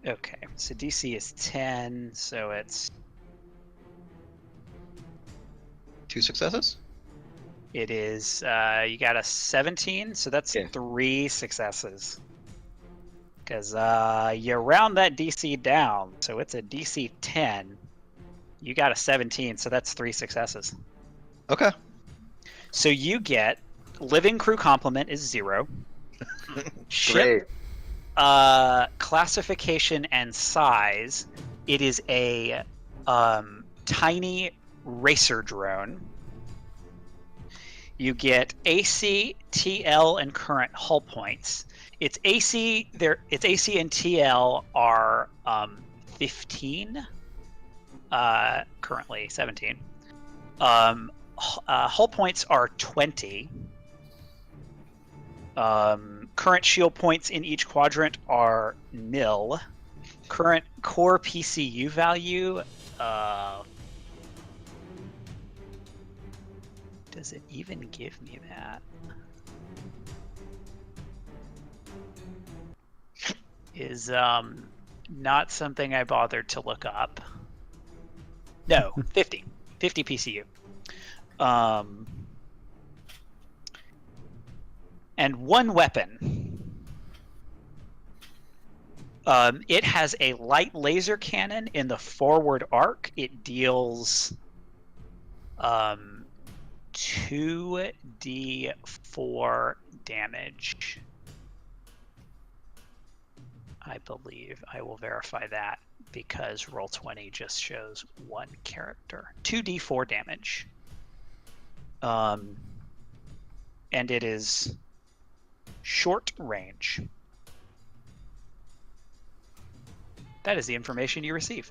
Okay, so DC is 10, so it's 2 successes? it is you got a 17, so that's Yeah. 3 successes. Because you round that DC down, so it's a DC 10. You got a 17, so that's 3 successes. Okay. So you get living crew complement is 0. Ship classification and size, it is a tiny racer drone. You get AC, TL, and current hull points. Its AC and TL are 15, currently 17. Hull points are 20. Current shield points in each quadrant are nil. Current core PCU value, does it even give me that? Is not something I bothered to look up. No, 50 PCU. And 1 weapon. It has a light laser cannon in the forward arc. It deals 2d4 damage. I believe. I will verify that because Roll20 just shows 1 character. 2d4 damage. And it is short range. That is the information you receive.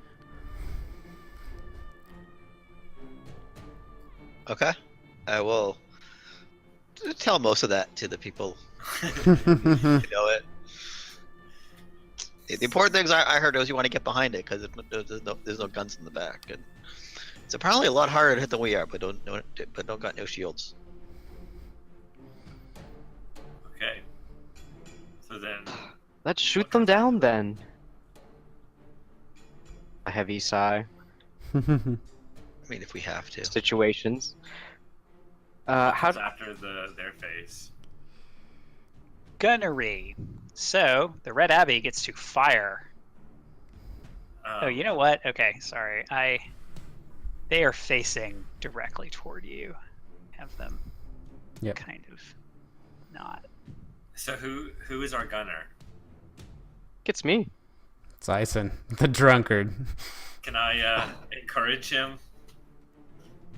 Okay. I will tell most of that to the people who know it. The important things I heard was you want to get behind it because there's no guns in the back, and it's apparently a lot harder to hit than we are, but don't got no shields. Okay. So then, Let's shoot them down then. A heavy sigh. I mean, if we have to. Situations. what How? comes after their phase? Gunnery. So the Red Abbey gets to fire. Oh, you know what? Okay, sorry. They are facing directly toward you. Have them kind of not. So who is our gunner? It's me. Zyson, the drunkard. Can I encourage him?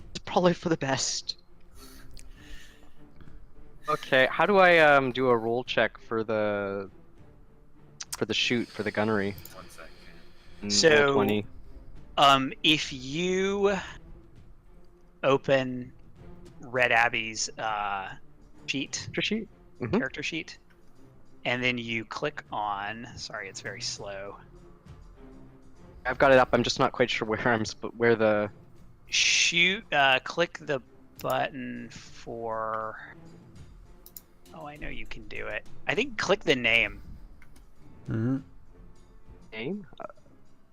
It's probably for the best. Okay, how do I do a roll check for the shoot for the gunnery? 1 second. So- Roll 20. If you open Red Abby's sheet, Picture sheet. character sheet, and then you click on. Sorry, it's very slow. I've got it up. I'm just not quite sure where the. Shoot. Click the button for. Oh, I know you can do it. I think click the name. Mm-hmm. Name?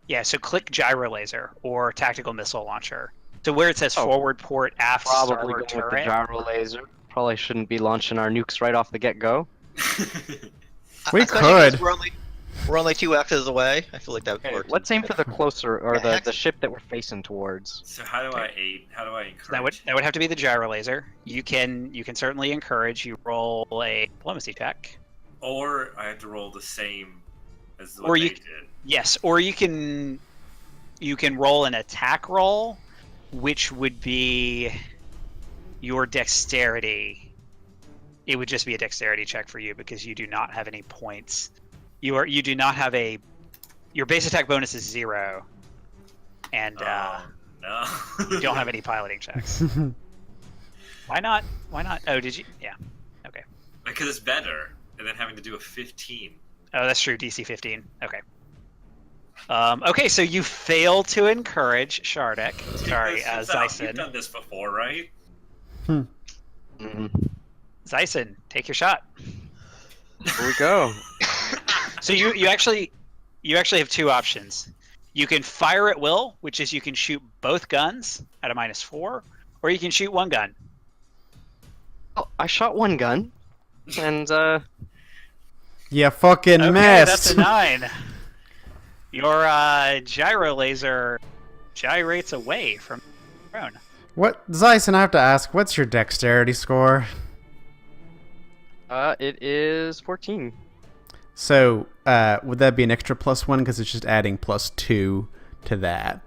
Yeah, so click gyro laser or tactical missile launcher. So where it says Oh, forward port, aft Probably starboard going with the turret. gyro laser. Probably shouldn't be launching our nukes right off the get-go. We Especially 'cause could. We're only 2 axes away. I feel like that would Okay, work. let's aim for the closer, or Yeah, the ship that we're facing towards. So how do I aid? How do I encourage? That would have to be the gyro laser. You can certainly encourage. You roll a diplomacy check. Or I have to roll the same as Or what you- they did. Yes, or you can roll an attack roll, which would be your dexterity. It would just be a dexterity check for you because you do not have any points. You do not have your base attack bonus is 0, and Oh no! you don't have any piloting checks. Why not? Why not? Oh, did you? Yeah. Okay. Because it's better, and then having to do a 15. Oh, that's true. DC 15. Okay. Okay, so you fail to encourage Shardek. Sorry, You've Zyson. done this before, right? Mm-hmm. Zyson, take your shot. Here we go. So you actually have 2 options. You can fire at will, which is you can shoot both guns at a -4, or you can shoot one gun. Oh, I shot one gun, and You fucking Okay, missed. that's a 9. Your gyro laser gyrates away from the drone. What, Zyson? I have to ask. What's your dexterity score? it is 14. So, would that be an extra +1 because it's just adding +2 to that?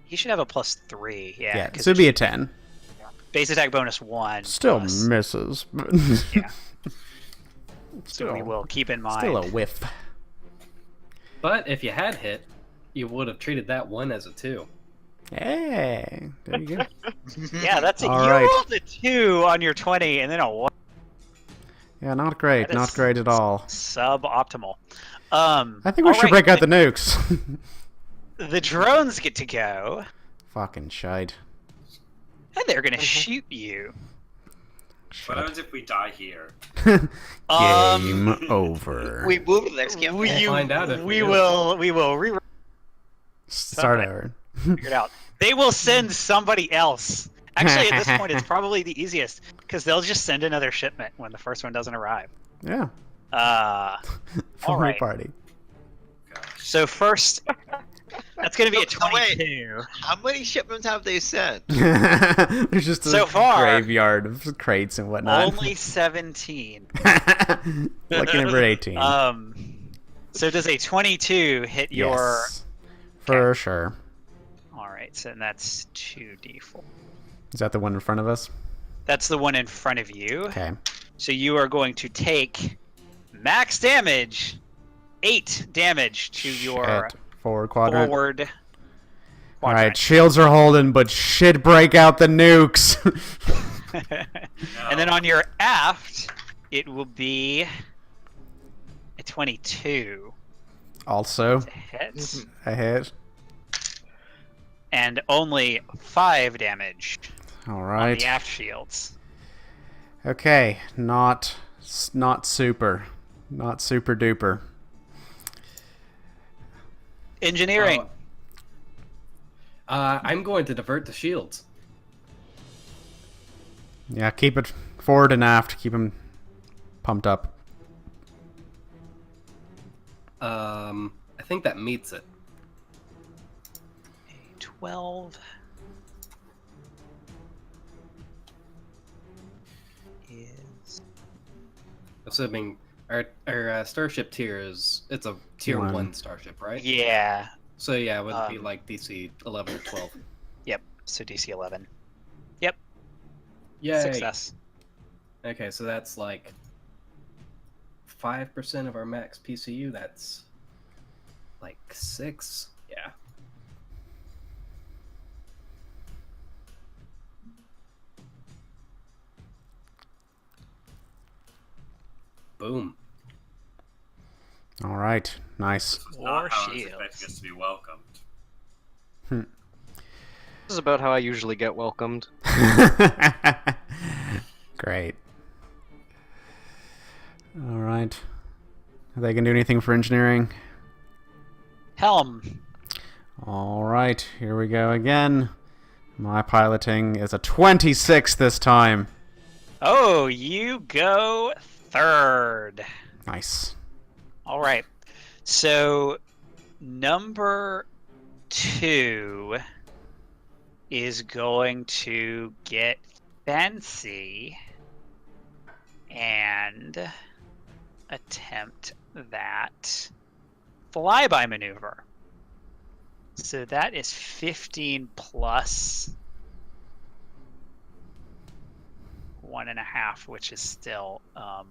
He should have a +3. Yeah. Yeah, 'cause so it'd be a 10. base attack bonus 1. Still plus- misses. Yeah. So Still, we will keep in mind. still a whiff. But if you had hit, you would have treated that 1 as a 2. Hey, there you go. Yeah, that's it. All You right. rolled a 2 on your 20 and then a 1. Yeah, not great. That Not is great at all. Suboptimal. I think we should break out the nukes. The drones get to go, Fucking shite. and they're gonna shoot you. What happens if we die here? Game over. We move to the next camp. We'll find out if we we do. will Start something. over. figure it out. They will send somebody else. Actually, at this point, it's probably the easiest because they'll just send another shipment when the first one doesn't arrive. Yeah. All For my right. party. So first, that's gonna be a Oh, wait. 22. How many shipments have they sent? There's just a So far, graveyard of crates and whatnot. Only 17. Looking for 18. So does a 22 hit your? Yes, for sure. All right, so that's 2d4. Is that the one in front of us? That's the one in front of you. Okay. So you are going to take max damage, 8 damage to your Shit. Forward quadrant. forward All quadrant. right, shields are holding, but shit, break out the nukes. And then on your aft, it will be a 22 Also, to hit, a hit. and only 5 damage All on right. the aft shields. Okay, not super, not super duper. Engineering. I'm going to divert the shields. Yeah, keep it forward and aft. Keep them pumped up. I think that meets it. 12 is Assuming Our starship tier it's a tier One. 1 starship, right? Yeah. So yeah, it would be like DC 11 or 12. Yep. So DC 11. Yep. Yay! Success. Okay, so that's like 5% of our max PCU. That's like 6. Yeah. Boom. All right, nice. This is Or not how I was shields. expecting us to be welcomed. This is about how I usually get welcomed. Great. All right. Are they gonna do anything for engineering? Helm. All right, here we go again. My piloting is a 26 this time. Oh, you go third. Nice. All right. So number 2 is going to get fancy and attempt that flyby maneuver. So that is 15 plus 1.5, which is still, I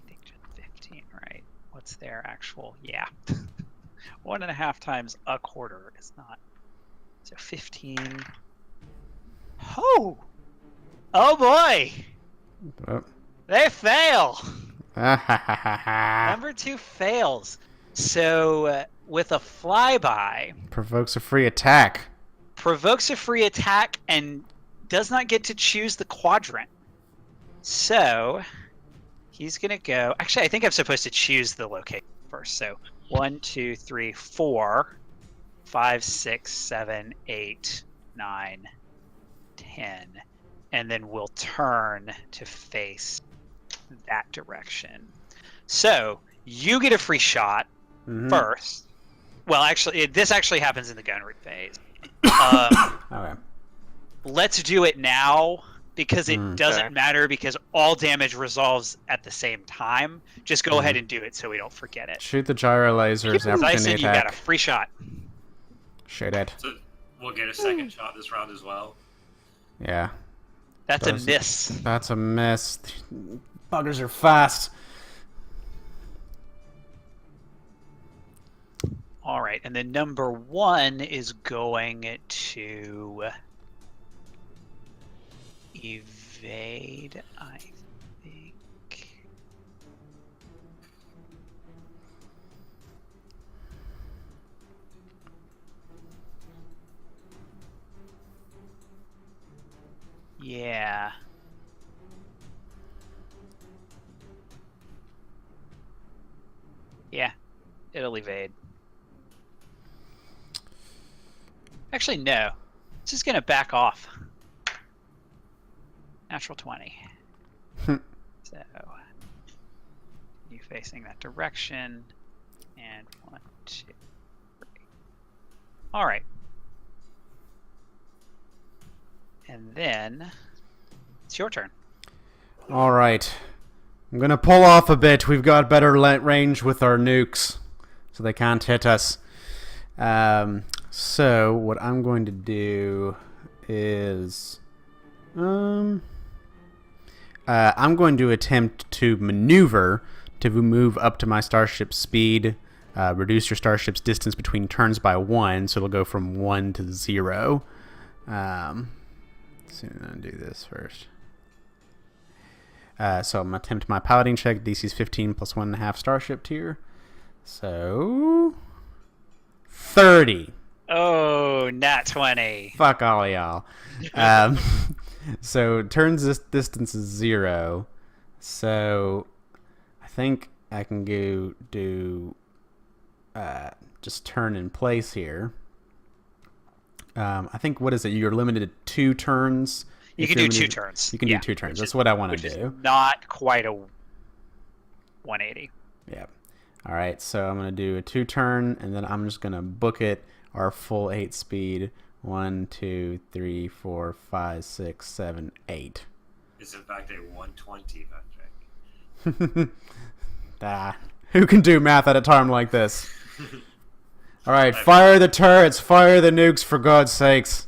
think just 15, right? What's their actual? Yeah. 1.5 times a quarter is not. So 15. Oh! Oh boy! Oh. They fail! Ah. Number 2 fails. So with a flyby, Provokes a free attack. provokes a free attack and does not get to choose the quadrant. So he's gonna go. Actually, I think I'm supposed to choose the location first. So 1, 2, 3, 4, 5, 6, 7, 8, 9, 10, and then we'll turn to face that direction. So you get a free shot first. Well, actually, this actually happens in the gunnery phase. Okay. Let's do it now because it doesn't Okay. matter because all damage resolves at the same time. Just go ahead and do it so we don't forget it. Shoot the gyro lasers after Dyson, any you got a attack. free shot. Shoot it. So we'll get a second shot this round as well. Yeah. That's a Doesn't- miss. That's a miss. Buggers are fast. All right, and then number 1 is going to evade, I think. Yeah. Yeah, it'll evade. Actually, no. It's just going to back off. Natural 20. So, you facing that direction. And 1, 2, 3. All right. And then it's your turn. All right. I'm going to pull off a bit. We've got better range with our nukes, so they can't hit us. So what I'm going to do is I'm going to attempt to maneuver to move up to my starship speed, reduce your starship's distance between turns by 1, so it'll go from 1 to 0. So I'm going to do this first. So I'm going to attempt my piloting check. DC's 15 plus 1.5 starship tier. So 30. Oh, nat 20. Fuck all y'all. So turns this distance is 0. So I think I can go do just turn in place here. I think, what is it? You're limited to 2 turns. You can do 2 turns. You can do 2 turns. That's what I want to do. Not quite a 180. Yeah. All right. So I'm going to do a 2 turn, and then I'm just going to book it our full 8 speed. 1, 2, 3, 4, 5, 6, 7, 8. It's in fact a 120, Patrick. Who can do math at a time like this? Alright, fire the turrets, fire the nukes, for God's sakes.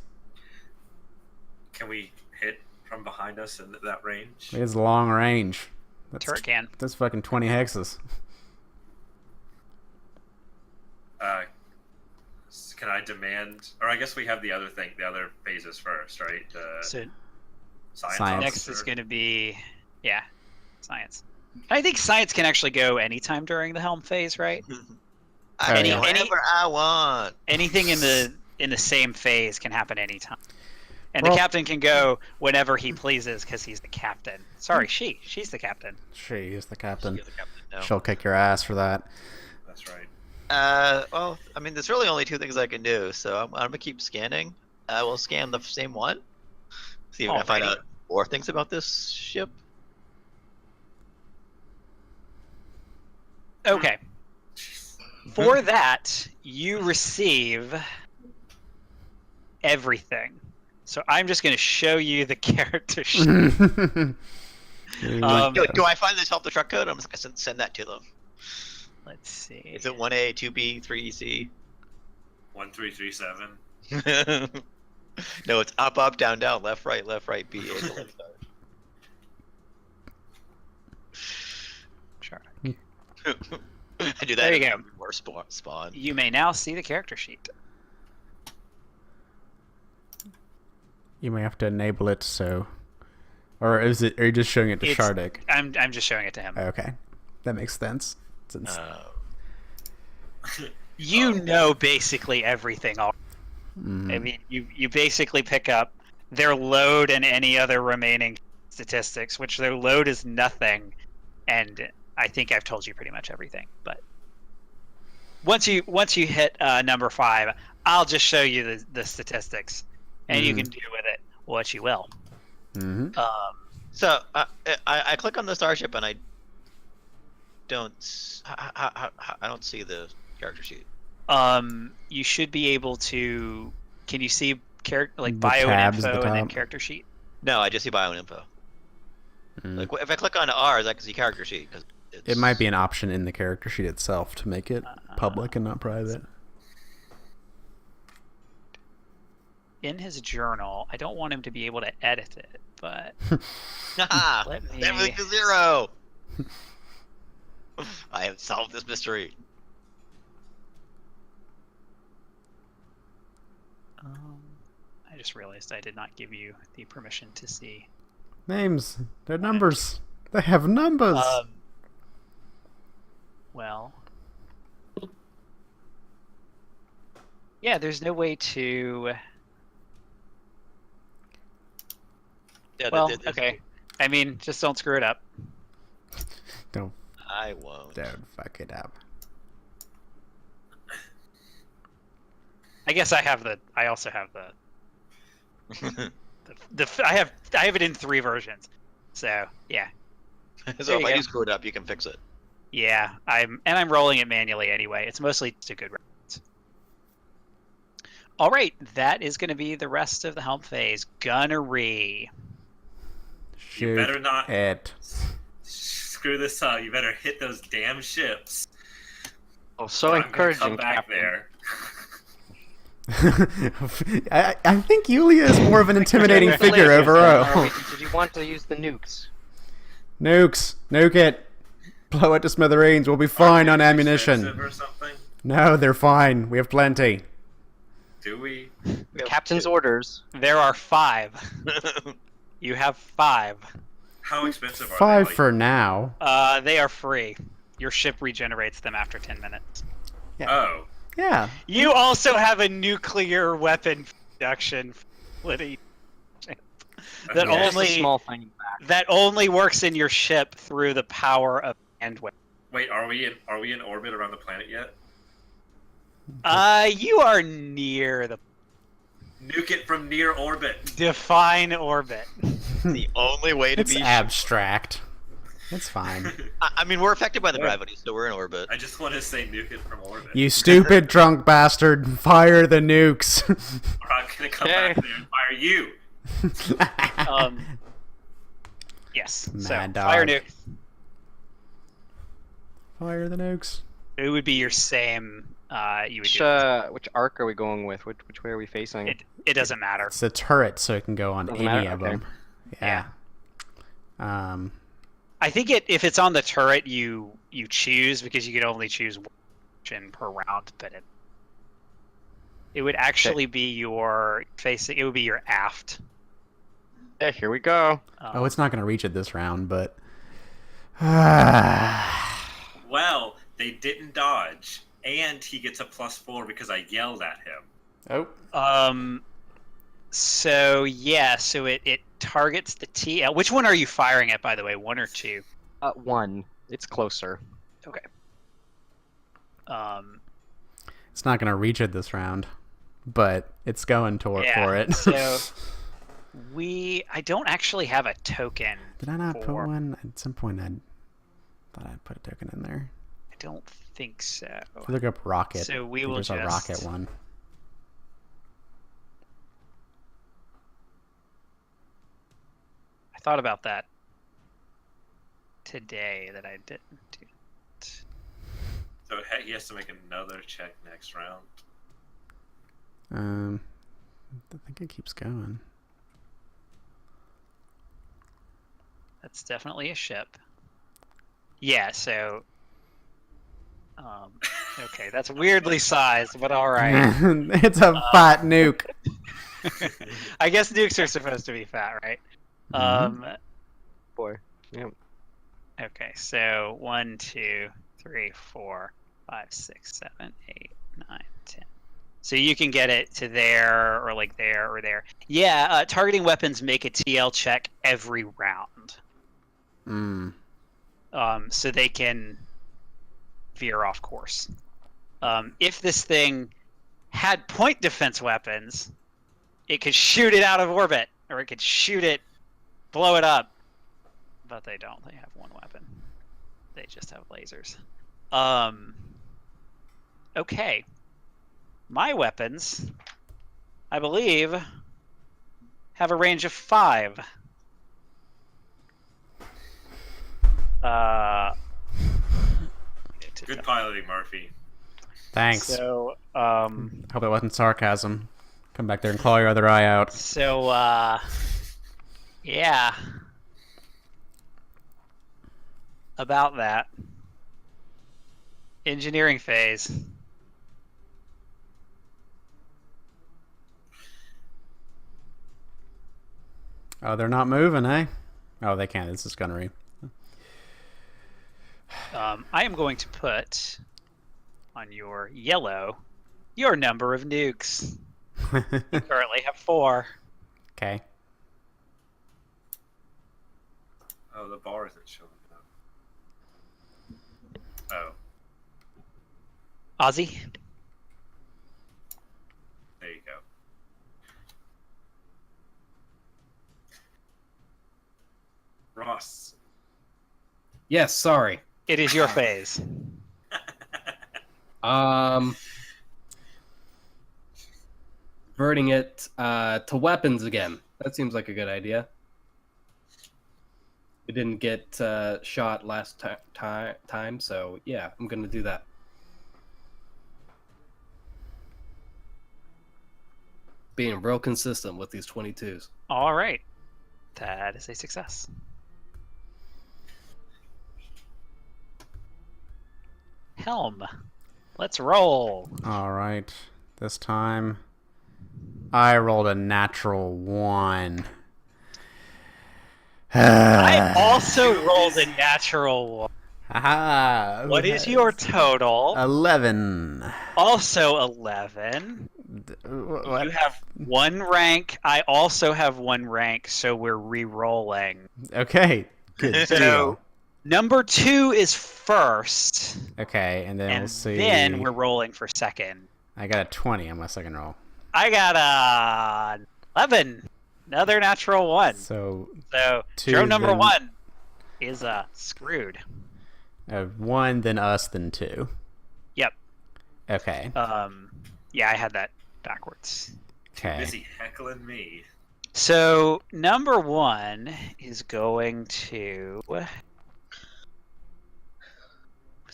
Can we hit from behind us in that range? It's long range. Turret can. That's fucking 20 hexes. Can I demand... Or I guess we have the other phases first, right? So Science. next is going to be, science. I think science can actually go anytime during the helm phase, right? I Any- can do whatever I want. Anything in the same phase can happen anytime. And Well- the captain can go whenever he pleases because he's the captain. Sorry, she's the captain. She is the captain. You're the captain now. She'll kick your ass for that. That's right. Well, I mean, there's really only two things I can do, so I'm gonna keep scanning. I will scan the same one. See if I can find Alrighty. out more things about this ship. Okay. For that, you receive everything. So I'm just going to show you the character sheet. Do I find this help the truck code? I'm just gonna send that to them. Let's see. Is it 1A, 2B, 3C? 1337. No, it's up, up, down, down, left, right, B. A to left side. Sure. I do that. There you every go. More spawn. You may now see the character sheet. You may have to enable it so... Or are you just showing it to It's- Shardik? I'm just showing it to him. Okay. That makes sense. Since... You know basically everything. I Mm. mean, you basically pick up their load and any other remaining statistics, which their load is nothing, and I think I've told you pretty much everything. But once you hit number 5, I'll just show you the statistics, and you can do with it what you will. Mm-hmm. So I click on the starship and I don't see the character sheet. You should be able to. Can you see The bio tabs and at info the and then top? character sheet? No, I just see bio and info. Mm. Like if I click on ours, I can see character sheet because It might be an option in the character sheet itself to make it public and not private. In his journal, I don't want him to be able to edit it, but let me. Everything to 0. I have solved this mystery. I just realized I did not give you the permission to see. Names. They're numbers. They have numbers. Well, yeah, there's no way to. Yeah, Well, okay. I mean, just don't screw it up. Don't I won't. fuck it up. I guess I also have I have it in 3 versions. So yeah, So There if you I go. do screw it up, you can fix it. yeah. I'm rolling it manually anyway. It's mostly just a good reference. All right, that is going to be the rest of the helm phase. Gunnery. Shoot better not- it. Screw this up. You better hit those damn ships. Oh, so I'm gonna encouraging, come back Captain. there. I think Yulia is more of an intimidating figure overall. Did you want to use the nukes? Nukes. Nuke it. Blow it to smithereens. We'll be fine on ammunition. Expensive or something? No, they're fine. We have plenty. Do we? Captain's orders. There are 5. You have 5. How expensive are 5 they? for now. They are free. Your ship regenerates them after 10 minutes. Oh. Yeah. You also have a nuclear weapon production facility that Okay. Just a only small thing back. that only works in your ship through the power of bandwidth. Wait, are we in orbit around the planet yet? You are near the Nuke it from near orbit. define orbit. The only way to It's be. abstract. It's fine. I mean, we're affected by the gravity, so we're in orbit. I just want to say nuke it from orbit. You stupid drunk bastard. Fire the nukes. Or I'm gonna come back there and fire you. Yes. So Mad dog. fire nuke. Fire the nukes. It would be your same. You would do Which arc are we going with? Which way are we facing? it doesn't matter. It's a turret, so it can go on Doesn't any matter? of Okay. them. Yeah. I think if it's on the turret, you choose because you can only choose one option per round, but it would actually be your facing. It would be your aft. Yeah, here we go. Oh, it's not going to reach it this round, but. Well, they didn't dodge, and he gets a +4 because I yelled at him. Oh. So yeah, so it targets the TL. Which one are you firing at, by the way? 1 or 2? 1. It's closer. Okay. It's not going to reach it this round, but it's going for it. So I don't actually have a token. Did I not put for- one? At some point, I thought I'd put a token in there. I don't think so. If you look up rocket. So we I think will there's a just- rocket one. I thought about that today that I didn't do. So he has to make another check next round. I think it keeps going. That's definitely a ship. Yeah, so okay, that's weirdly sized, but all right. It's a fat nuke. I guess nukes are supposed to be fat, right? Boy. Yeah. Okay, so 1, 2, 3, 4, 5, 6, 7, 8, 9, 10. So you can get it to there, or like there, or there. Yeah, targeting weapons make a TL check every round. So they can veer off course. If this thing had point defense weapons, it could shoot it out of orbit, or it could shoot it, blow it up. But they don't. They have one weapon. They just have lasers. Okay. My weapons, I believe, have a range of 5. Good piloting, Murphy. Thanks. So, Hope that wasn't sarcasm. Come back there and claw your other eye out. So, yeah. About that. Engineering phase. Oh, they're not moving, eh? Oh, they can't. This is gunnery. I am going to put on your yellow your number of nukes. You currently have 4. Okay. Oh, the bar isn't showing up. Oh, Ozzy? there you go. Ross. Yes, sorry. It is your phase. Verting it to weapons again. That seems like a good idea. We didn't get shot last time, so yeah, I'm gonna do that. Being real consistent with these 22s. All right. That is a success. Helm. Let's roll. All right. This time, I rolled a natural 1. I also rolled a natural 1. Aha! What is your total? 11. Also 11. What? You have 1 rank. I also have 1 rank, so we're re-rolling. Okay. Good So, deal. number 2 is first, Okay, and then we'll and see. then we're rolling for second. I got a 20 on my second roll. I got a 11. Another natural 1. So So, two, drone number then- 1 is screwed. 1, then us, then 2. Yep. Okay. Yeah, I had that backwards. Okay. Busy heckling me. So, number 1 is going to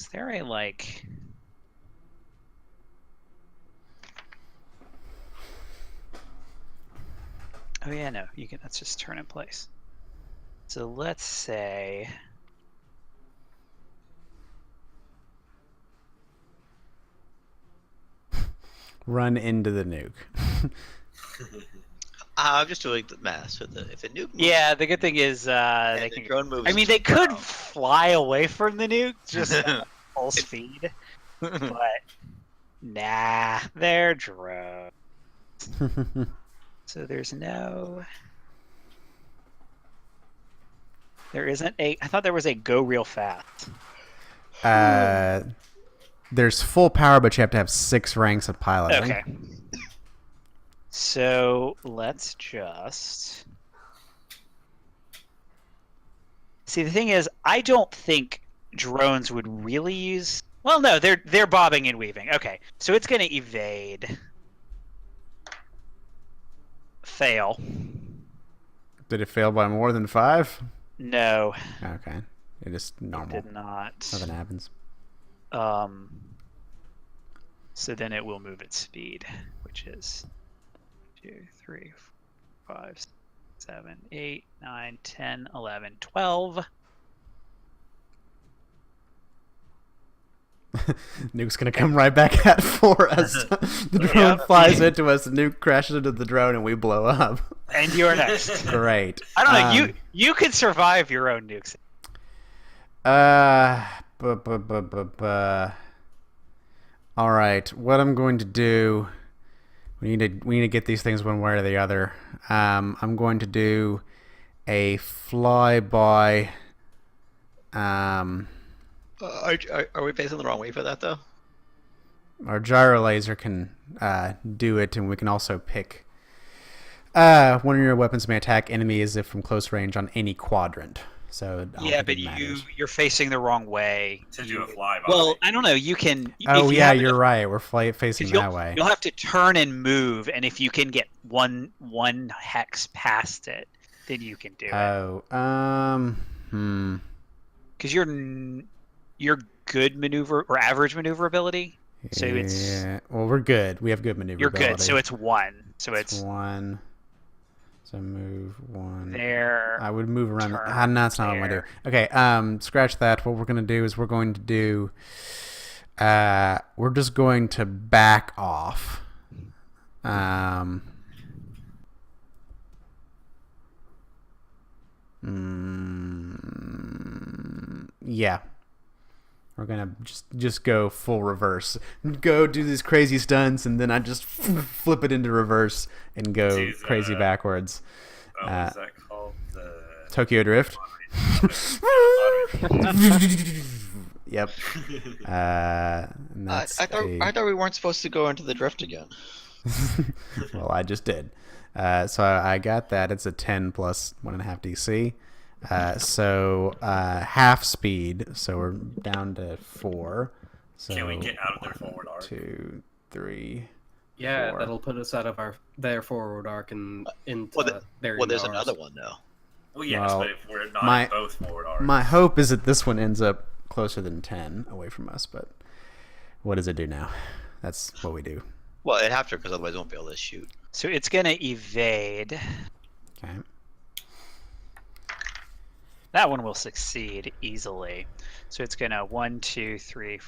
is there a like? Oh yeah, no, you can. Let's just turn in place. So let's say. Run into the nuke. I'm just doing the math. So if the nuke moves, Yeah, the good thing is they the can. drone moves. I mean, they could fly away from the nuke just at full speed, but nah, they're drones. So there's no. There isn't a. I thought there was a go real fast. There's full power, but you have to have 6 ranks of piloting. Okay. So let's just see. The thing is, I don't think drones would really use. Well, no, they're bobbing and weaving. Okay, so it's going to evade. Fail. Did it fail by more than 5? No, Okay. It is normal. it did not. Nothing happens. So then it will move its speed, which is 2, 3, 4, 5, 7, 8, 9, 10, 11, 12. Nuke's gonna come right back at for us. The drone flies into us, the nuke crashes into the drone, and we blow up. And you're next. Great. I don't know. You could survive your own nukes. All right. What I'm going to do? We need to get these things one way or the other. I'm going to do a flyby. Are we facing the wrong way for that though? Our gyro laser can do it, and we can also pick. One of your weapons may attack enemies if from close range on any quadrant. So Yeah, but you're facing the wrong way. To do a flyby. Well, I don't know. You can. Oh if you yeah, have you're right. We're facing that way. You'll have to turn and move, and if you can get one hex past it, then you can do it. Oh, Because you're good maneuver or average maneuverability. So it's well, we're good. We have good maneuverability. you're good. So it's 1. So it's 1. So move 1. there. I would move around. Turn No, that's not what I'm gonna do. Okay. Scratch that. What we're gonna do is we're going to do. We're just going to back off. Yeah. We're gonna just go full reverse. Go do these crazy stunts, and then I just flip it into reverse and go crazy backwards. What's that called? Tokyo Drift. Yep. I thought we weren't supposed to go into the drift again. Well, I just did. So I got that. It's a 10 plus 1.5 DC. So half speed. So we're down to 4. So Can we get out of their forward arc? 2, 3. Yeah, 4. that'll put us out of their forward arc and into their. Well, there's another one though. Well, yes, Well, but if we're not in both forward arcs. My hope is that this one ends up closer than 10 away from us. But what does it do now? That's what we do. Well, it'd have to, because otherwise it won't be able to shoot. So it's gonna evade. Okay. That one will succeed easily. So it's gonna 1, 2, 3.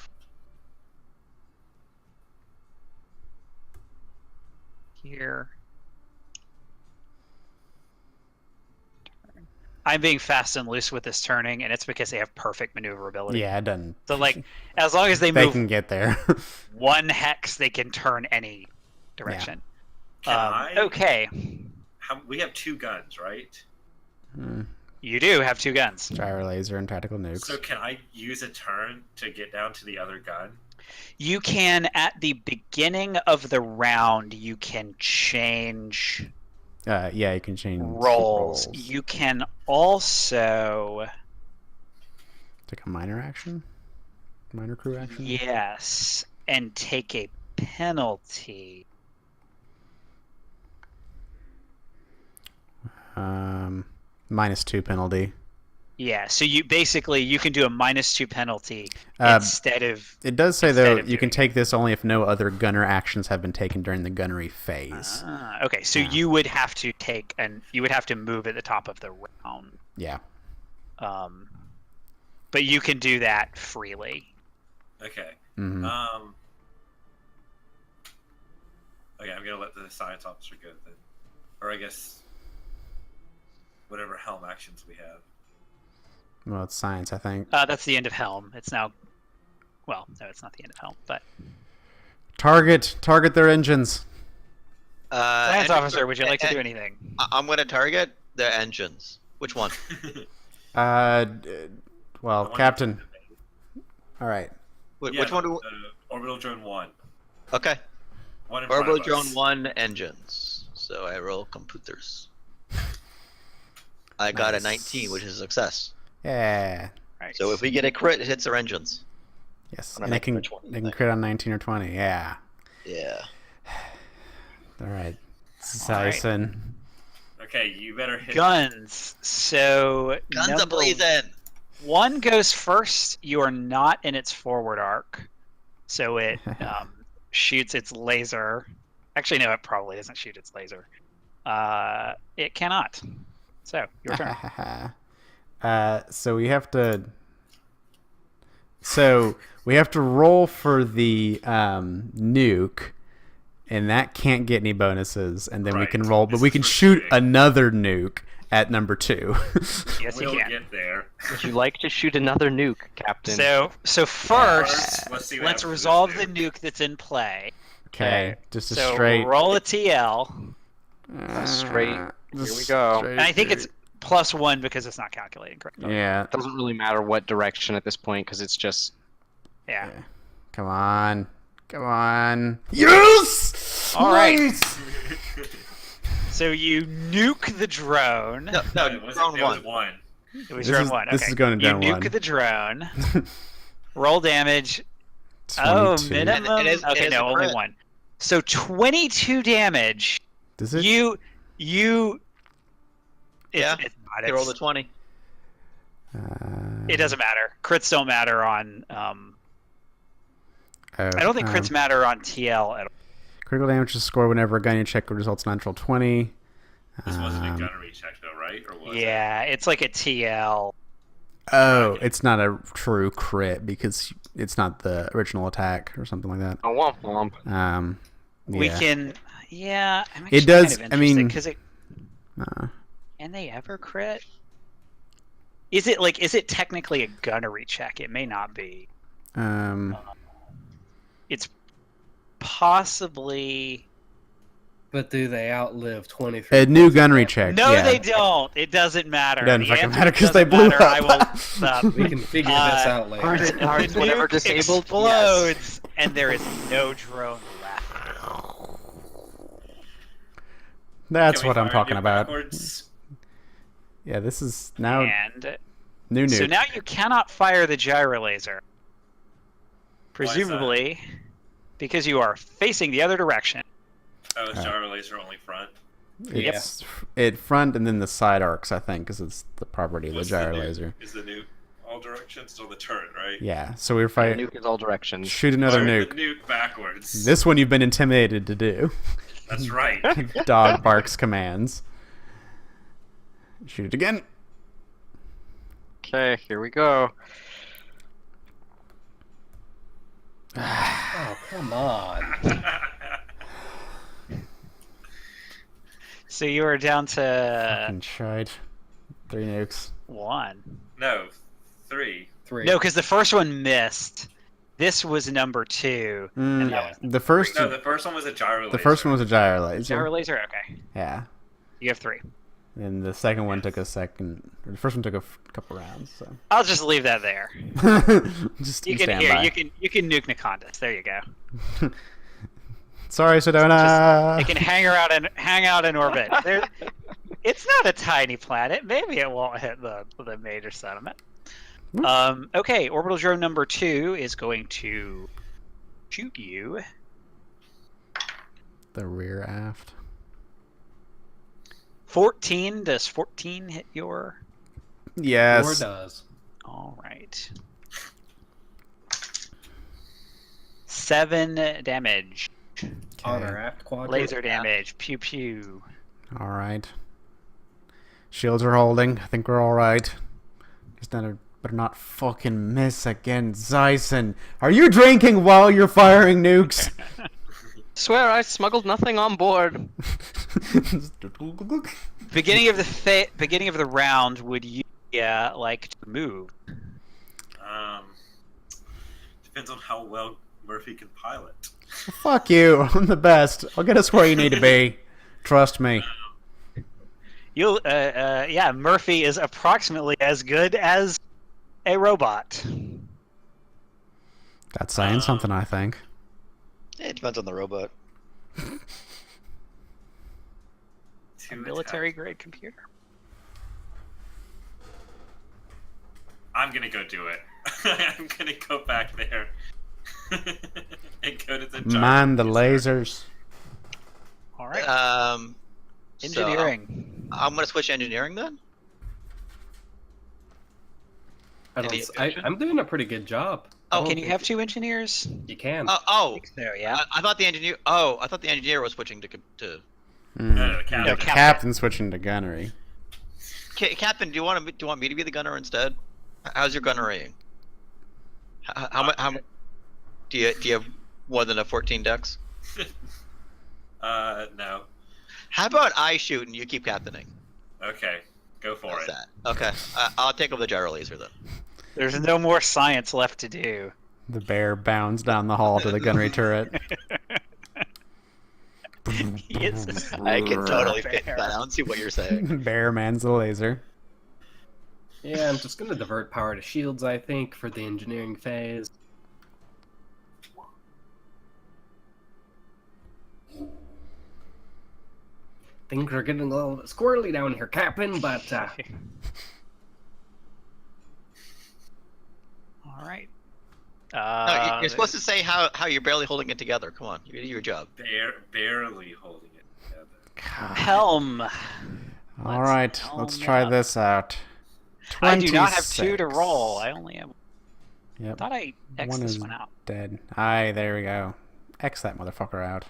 Here. Turn. I'm being fast and loose with this turning, and it's because they have perfect maneuverability. Yeah, it doesn't. So like, as long as they They move can get there. 1 hex, they can turn any direction. Okay. We have 2 guns, right? You do have 2 guns. Gyro laser and tactical nukes. So can I use a turn to get down to the other gun? You can, at the beginning of the round, you can change Yeah, you can change roles. You can also... Take a minor action? Minor crew action? Yes, and take a penalty. -2 penalty. Yeah, so you can do a -2 penalty Uh, instead of. It does say, Instead though, of you can doing take this only if no other gunner actions have been taken during the gunnery phase. Okay, so Yeah. you would have to move at the top of the round. Yeah. But you can do that freely. Okay. Mhm. Okay, I'm gonna let the science officer go then, or I guess whatever helm actions we have. Well, it's science, I think. That's the end of Helm. It's now. Well, no, it's not the end of Helm, but. Target their engines. Science engines officer, are- would you like to and- do anything? I'm going to target the engines. Which one? Well, Captain. All right. Which one? Orbital drone 1. Okay. One in front Orbital of drone us. 1 engines. So I roll computers. I got a Nice. 19, which is a success. Yeah. Right. So if we get a crit, it hits our engines. Yes. On a And it can 19 or 20, they can crit on 19 or 20. Yeah. Yeah. All right. All right. Sison. Okay, you better hit. Guns. So Guns a number blazing. 1 goes first. You are not in its forward arc, so it shoots its laser. Actually, no, it probably doesn't shoot its laser. It cannot. So your turn. So we have to. So we have to roll for the nuke, and that can't get any bonuses. And then we Right. can roll, but This we is can for shoot shooting. another nuke at number 2. Yes, you We'll can. get there. Would you like to shoot another nuke, Captain? So first, First, let's see what let's happens with resolve this the nuke that's in play. Okay, just a So straight. roll a TL, straight. Just Here we go. straight and I think it's nuke. +1 because it's not calculating correctly. Yeah. Doesn't really matter what direction at this point because it's just. Yeah. Come on. Come on. Yes! All right. Nice! So you nuke the drone. No, It was, drone it 1. was 1. It was This drone is- 1. this okay. is going to you drone nuke 1. the drone. Roll damage. Oh, 22. minimum. It is okay, no, a only crit. 1. So 22 damage. Does it? You. Yeah, It's not. They roll It's, the 20. it doesn't matter. Crits don't matter on. I don't think crits matter on TL at all. Critical damage is scored whenever a gunnery check results in a natural 20. This wasn't a gunnery check though, right? Or was it? Yeah, it's like a TL. Oh, it's not a true crit because it's not the original attack or something like that. A womp womp. We Yeah. can. Yeah, I'm It actually does- Kind of I mean- because it. Uh, Can they ever crit? Is it technically a gunnery check? It may not be. It's possibly. But do they outlive 23? a new gunnery check. No, yeah. they don't. It doesn't matter. It doesn't The fucking answer matter 'cause they doesn't blew matter. up. I will stop. We can figure this out later. Hearts, The whenever nuke disabled. explodes, and there is no drone left. That's Can we what I'm fire talking nuke about. backwards? Yeah, this is now And new nuke. so now you cannot fire the gyro laser. is that? Presumably, because you are facing the other direction. Oh, is gyro laser only front? It's it front and then the side arcs, I think, because it's the property of the What's gyro nuke? laser. Is the nuke all directions or the turret, right? Yeah, so we're The fighting. nuke is all directions. Shoot another Fire nuke. the nuke backwards. This one you've been intimidated to do. That's right. Dog barks commands. Shoot it again. Okay, here we go. Oh, come on. So you are down to Fucking shite. 3 nukes. 1. No, 3. 3. No, because the first one missed. This was number 2. And that was The first, No, the first one was a gyro laser. the first one was a gyro laser. gyro laser. Okay, Yeah, you have 3. and the second one took a second. Or the first one took a couple rounds. So I'll just leave that there. just You stand can here. by. You can nuke Nakondis. There you go. Sorry, Cedona. It can hang out in orbit. It's not a tiny planet. Maybe it won't hit the major settlement. Okay, orbital drone number 2 is going to shoot you. The rear aft. 14. Does 14 hit your Yes. Or does. All right. 7 damage. On Okay. our aft quadrant. Laser damage. Pew pew. All right. Shields are holding. I think we're all right. Just better not fucking miss again, Zyson. Are you drinking while you're firing nukes? Swear I smuggled nothing on board. Beginning of the round, would you like to move? Depends on how well Murphy can pilot. Fuck you. I'm the best. I'll get us where you need to be. Trust me. You'll Murphy is approximately as good as a robot. That's saying something, I think. It depends on the robot. A military grade computer. I'm gonna go do it. I'm gonna go back there and go to the Man, the giant lasers. All right. Engineering. Engineering. I'm gonna switch engineering then. I'm doing a pretty good job. Can you have 2 engineers? You can. There, yeah. I thought the engineer. Oh, I thought the engineer was switching to. No, the captain. The captain switching to gunnery. Captain, do you want me to be the gunner instead? How's your gunnerying? How do you have more than a 14 dex? No. How about I shoot and you keep captaining? Okay, go for How's it. that? Okay, I'll take over the gyro laser then. There's no more science left to do. The bear bounds down the hall to the gunnery turret. I can totally fit that. I don't see what you're saying. Bear mans the laser. Yeah, I'm just gonna divert power to shields, I think, for the engineering phase. Things are getting a little bit squirrely down here, Captain, but All right. No, you're supposed to say how you're barely holding it together. Come on, you do your job. Barely holding it together. Helm. All right, let's try up. this out. I do not have 2 to 26. roll. I only have. Yep. I thought I X'd One this is one out. dead. Aye, there we go. X that motherfucker out.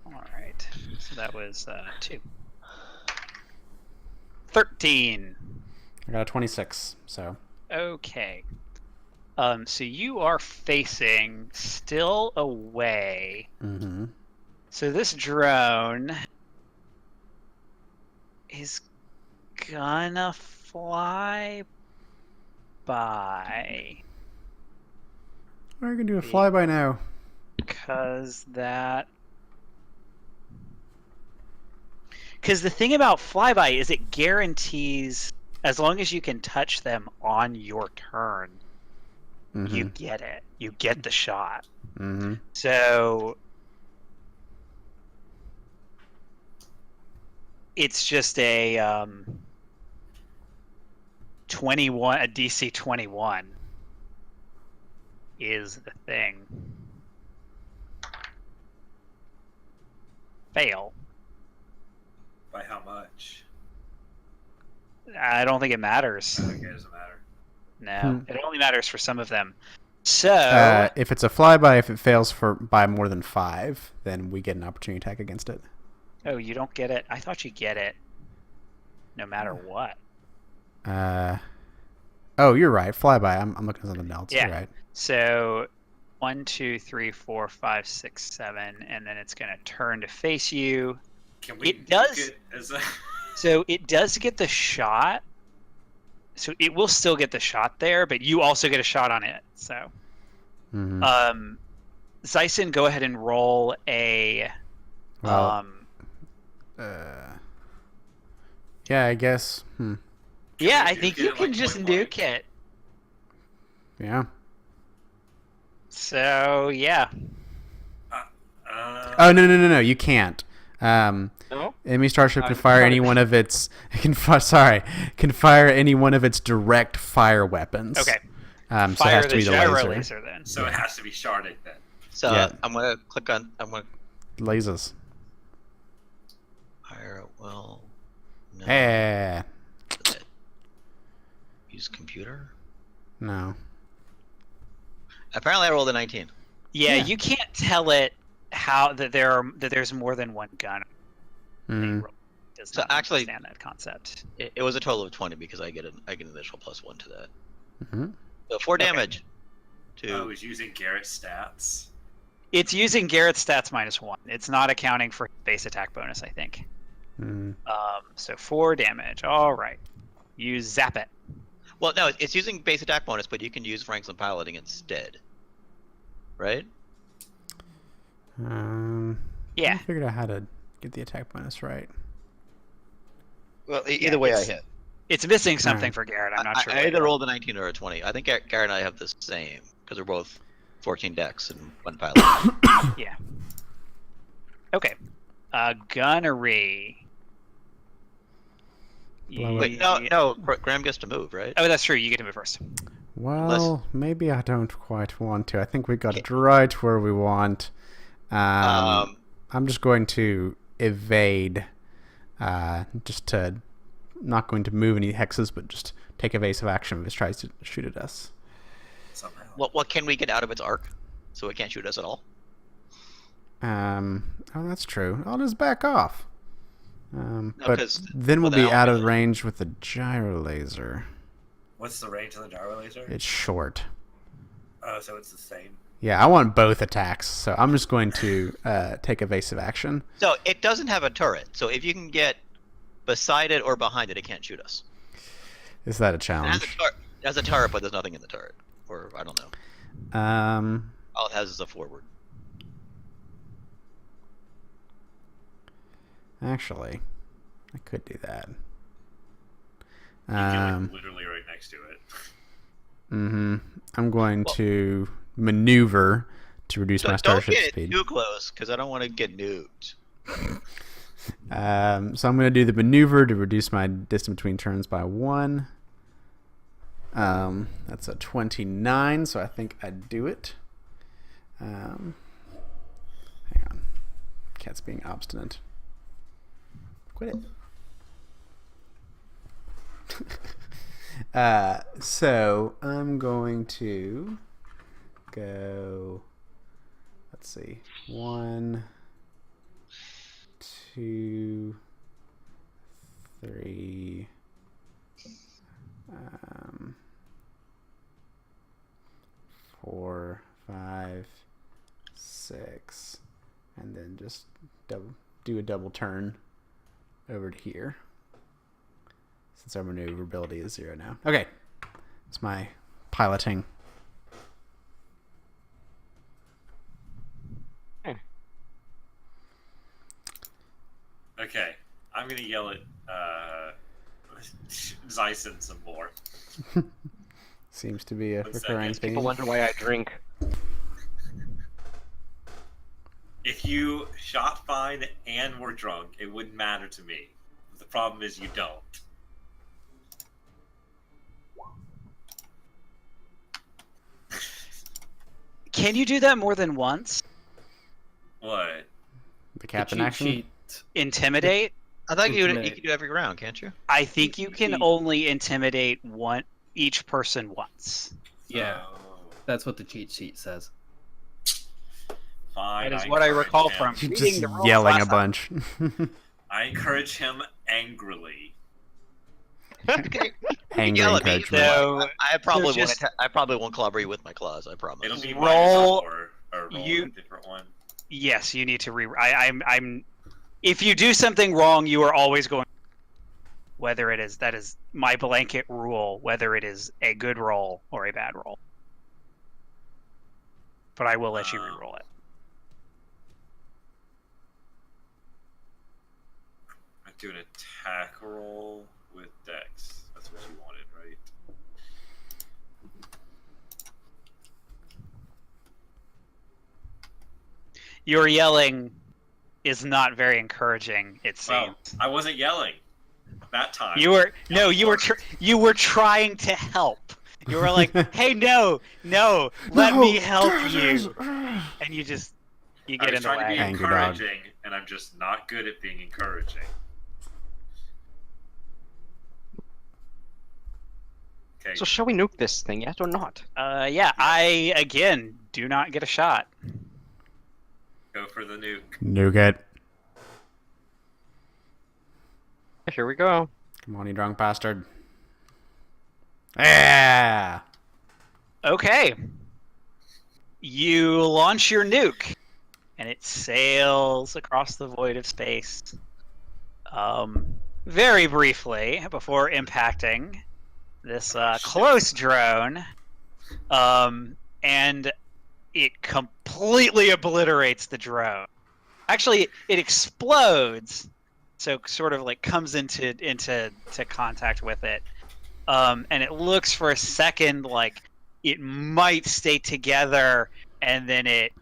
All right. So that was 2. 13. I got a 26, so. Okay. So you are facing still away. Mm-hmm. So this drone is gonna fly by We're gonna do a flyby now. because the thing about flyby is it guarantees as long as you can touch them on your turn, you get it. You get the shot. Mm-hmm. So it's just a 21, a DC 21 is the thing. Fail. By how much? I don't think it matters. Okay, it doesn't matter. No, it only matters for some of them. So If it's a flyby, if it fails by more than 5, then we get an opportunity attack against it. oh, you don't get it. I thought you get it no matter what. Oh, you're right. Flyby. I'm looking at something else. Yeah. You're right. So 1, 2, 3, 4, 5, 6, 7, and then it's gonna turn to face you. Can we It does. get as a... So it does get the shot. So it will still get the shot there, but you also get a shot on it. So, Mm-hmm. Zyson, go ahead and roll a. Well, yeah, I guess. Yeah, we I think nuke you it, can like, just point nuke blank? it. Yeah. So yeah. Oh no! You can't. No? Enemy starship I can fire thought any it- one of its can fire any one of its direct fire weapons. Okay. So it Fire has to the be the gyro laser. then. So it has to be sharded then. So Yeah. I'm gonna click on. I'm gonna Lasers. fire Fire at will. No. Use computer. No. Apparently, I rolled a 19. Yeah, Yeah. you can't tell it that there's more than one gun. Mm. Does So not actually- understand that concept. It was a total of 20 because I get an initial +1 to that. Mhm. So 4 damage. I To was using Garrett's stats. It's using Garrett's stats -1. It's not accounting for base attack bonus, I think. Mm. So 4 damage. All right. You zap it. well, no, it's using base attack bonus, but you can use ranks and piloting instead. Right? I Yeah. figured out how to get the attack bonus right. Well, Yeah, either way, I it's- hit. It's missing something Alright. for Garrett. I'm not sure. I what either it is. rolled a 19 or a 20. I think Garrett and I have the same because we're both 14 dex and 1 pilot. Yeah. Okay. Gunnery. Blow it. Wait, no, Graham gets to move, right? Oh, that's true. You get to move first. Well, maybe I don't quite want to. I think we got it right where we want. I'm just going to evade. Just to not going to move any hexes, but just take evasive action if it tries to shoot at us. Somehow. What can we get out of its arc so it can't shoot us at all? Oh, that's true. I'll just back off. But 'cause then we'll with be the out of helmet- range with the gyro laser. What's the range of the gyro laser? It's short. Oh, so it's the same. Yeah, I want both attacks, so I'm just going to take evasive action. So it doesn't have a turret. So if you can get beside it or behind it, it can't shoot us. Is that a It has challenge? it has a turret, but there's nothing in the turret. Or I don't know. All it has is a forward. Actually, I could do that. You can, like, literally right next to it. I'm going Well- to maneuver to reduce my Don't starship get speed. too close, because I don't want to get nuked. So I'm going to do the maneuver to reduce my distance between turns by 1. That's a 29, so I think I do it. Hang on. Cat's being obstinate. Quit it. So I'm going to go. Let's see. 1, 2, 3. 4, 5, 6, and then just do a double turn over to here. Since our maneuverability is 0 now. Okay, it's my piloting. Okay, I'm gonna yell at Zyson some more. Seems to be a 1 recurring second. theme. People wonder why I drink. If you shot fine and were drunk, it wouldn't matter to me. The problem is you don't. Can you do that more than once? What? The captain cheat action. sheet. Intimidate? I thought you Intimidate. could do every round, can't you? I think you can only intimidate each person once. Yeah, So, that's what the cheat sheet says. fine. That is what I encourage recall him. from Just reading the rules yelling a last time. bunch. I encourage him angrily. Angry Yell at me. encouragement. So I probably so just- I probably won't clobber you with my claws. I promise. It'll be Roll- -4 or roll you- a different one. yes, you need to I'm. If you do something wrong, you are always going. Whether that is my blanket rule, whether it is a good roll or a bad roll. But I will let you re-roll it. I do an attack roll with Dex. That's what you wanted, right? Your yelling is not very encouraging. It seems. Well, I wasn't yelling that time. You were trying to help. You were like, "Hey, no, let me help you," and you I get was in the trying to be way. Angry dog. encouraging, and I'm just not good at being encouraging. Okay. So shall we nuke this thing yet or not? Yeah, I again do not get a shot. Go for the nuke. Nuke it. Here we go. Come on, you drunk bastard. Yeah. Okay. You launch your nuke, and it sails across the void of space. Very briefly before impacting this close drone, and it completely obliterates the drone. Actually, it explodes, so sort of like comes into contact with it, and it looks for a second like it might stay together, and then it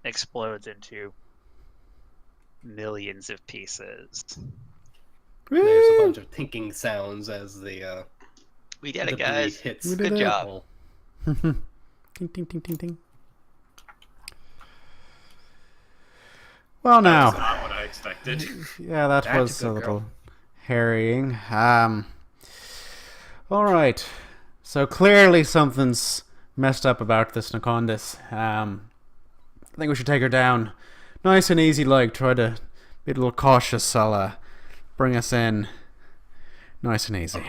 explodes into millions of pieces. There's a bunch of tinking sounds as the We did it, debris guys. hits. We did Good it. job. Hole. Ting, ting, ting, ting, ting. Well, That was now. not what I expected. Yeah, that That's was a a good little girl. harrying. All right. So clearly something's messed up about this Nakondis. I think we should take her down. Nice and easy, like. Try to be a little cautious. I'll bring us in. Nice and easy.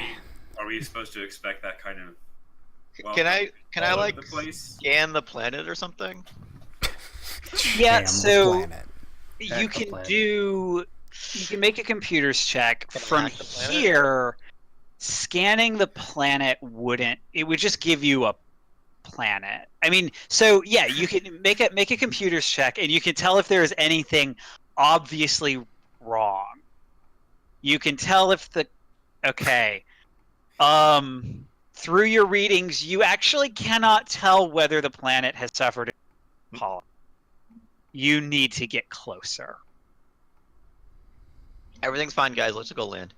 Are we supposed to expect that kind of? Can I all over like the place? scan the planet or something? Yeah, Damn the so planet. you can Exoplanet. you can make a computer's check Can I from hack the planet? here. Scanning the planet wouldn't. It would just give you a planet. I mean, so yeah, you can make a computer's check, and you can tell if there is anything obviously wrong. You can tell if the okay. Through your readings, you actually cannot tell whether the planet has suffered a pollen. You need to get closer. Everything's fine, guys. Let's go land.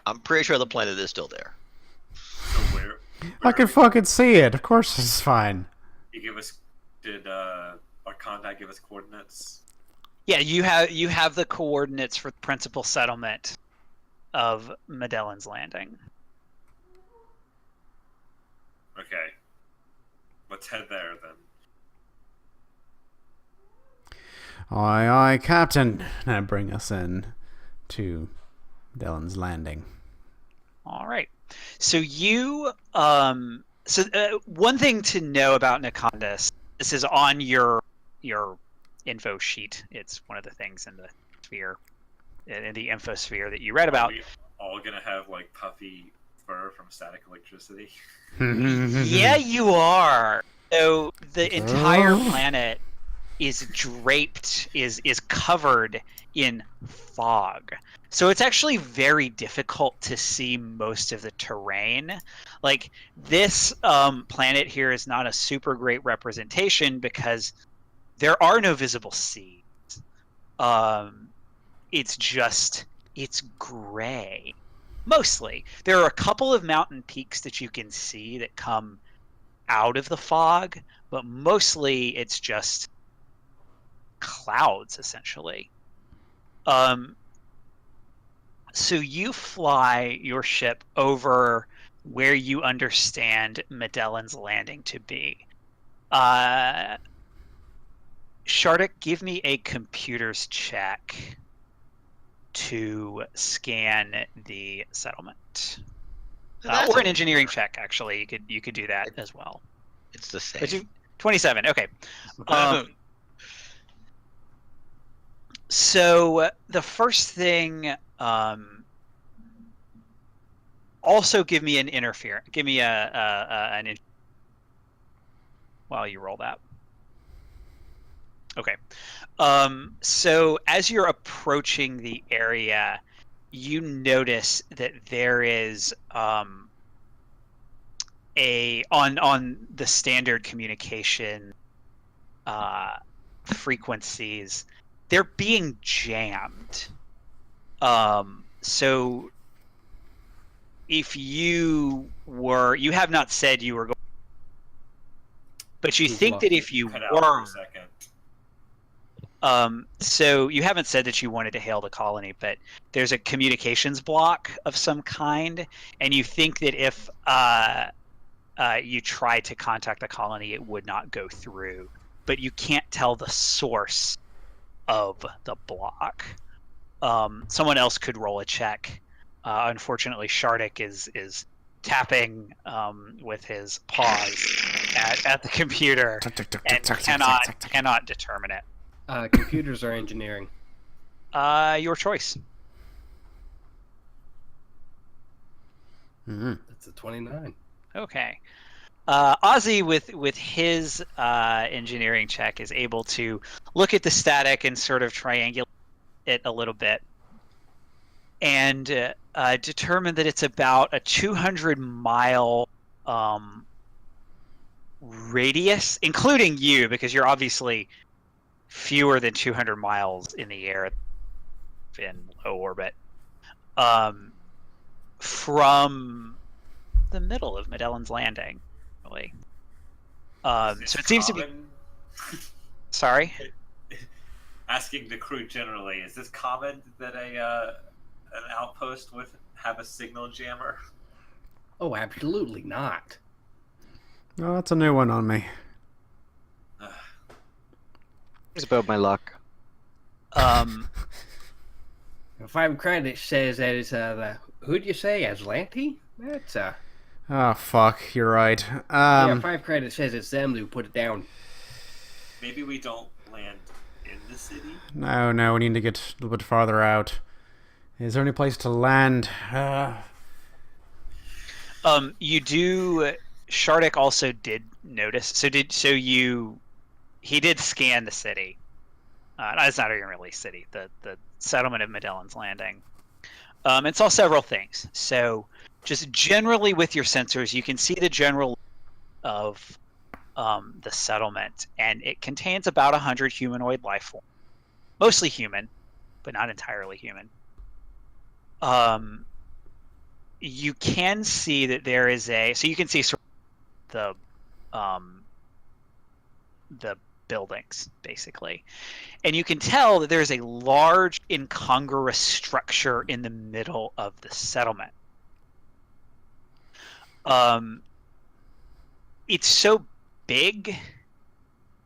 I'm pretty sure the planet is still there. So where I can fucking see it. Of course it's fine. you give us? Did our contact give us coordinates? Yeah, you have the coordinates for the principal settlement of Medellин's Landing. Okay. Let's head there then. Aye, aye, Captain. Now bring us in to Dylan's Landing. All right. So one thing to know about Nakondis, this is on your info sheet. It's one of the things in the sphere, in the infosphere that you read about. Are we all gonna have like puffy fur from static electricity? Yeah, you are. So the entire planet is draped, is covered in fog. So it's actually very difficult to see most of the terrain. Like this planet here is not a super great representation because there are no visible seas. It's gray. Mostly. There are a couple of mountain peaks that you can see that come out of the fog, but mostly it's just clouds, essentially. So you fly your ship over where you understand Medellин's Landing to be. Shardik, give me a computer's check to scan the settlement. Or an engineering check, actually. You could do that as well. It's the same. But 27, okay. So the first thing, also give me an interference. Give me while you roll that. Okay. So as you're approaching the area, you notice that there is on the standard communication frequencies, they're being jammed. So if you have not said you were going, but you think that if you Cut out for a were, second. So you haven't said that you wanted to hail the colony, but there's a communications block of some kind, and you think that if you tried to contact the colony, it would not go through. But you can't tell the source of the block. Someone else could roll a check. Unfortunately, Shardik is tapping with his paws at the computer and cannot determine it. Computers or engineering? Your choice. That's a 29. Okay. Ozzy, with his engineering check, is able to look at the static and sort of triangulate it a little bit, and determine that it's about a 200-mile radius, including you, because you're obviously fewer than 200 miles in the air in low orbit, from the middle of Medellин's Landing, really. So it seems to be. Sorry. Asking the crew generally, is this common that an outpost would have a signal jammer? Oh, absolutely not. Oh, that's a new one on me. It's about my luck. 5 credits says that it's who'd you say, Aslanti? That's Oh, fuck, you're right. yeah, 5 credits says it's them who put it down. Maybe we don't land in the city? No, we need to get a little bit farther out. Is there any place to land? You do. Shardik also did notice. He did scan the city. It's not even really city. The settlement of Medellин's Landing. And saw several things. So, just generally with your sensors, you can see the general of the settlement, and it contains about 100 humanoid life forms, mostly human, but not entirely human. You can see that there is so you can see sort of the buildings, basically, and you can tell that there's a large incongruous structure in the middle of the settlement. It's so big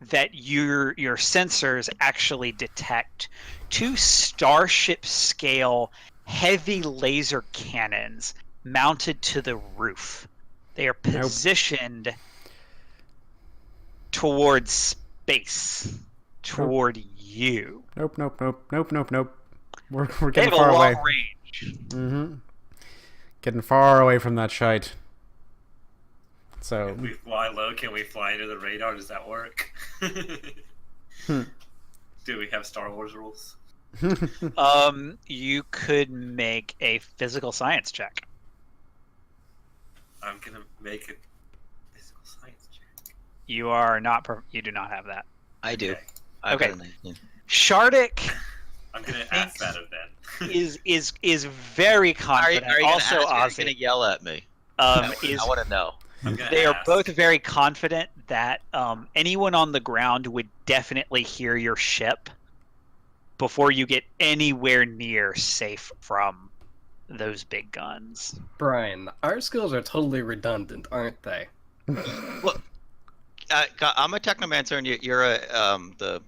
that your sensors actually detect 2 starship scale heavy laser cannons mounted to the roof. They are positioned towards space, toward you. Nope. We're They getting have a far long away. range. Getting far away from that shite. So If we fly low, can we fly into the radar? Does that work? Do we have Star Wars rules? You could make a physical science check. I'm gonna make a physical science check. You are not. You do not have that. I do. Okay. I've Okay. got a 19. Shardik I'm gonna ask that of Ben. is very confident. Are you Also, gonna Ozzy gonna yell at me? is I want to know. I'm gonna they are ask. both very confident that anyone on the ground would definitely hear your ship before you get anywhere near safe from those big guns. Brian, our skills are totally redundant, aren't they? Well, I'm a technomancer, and you're the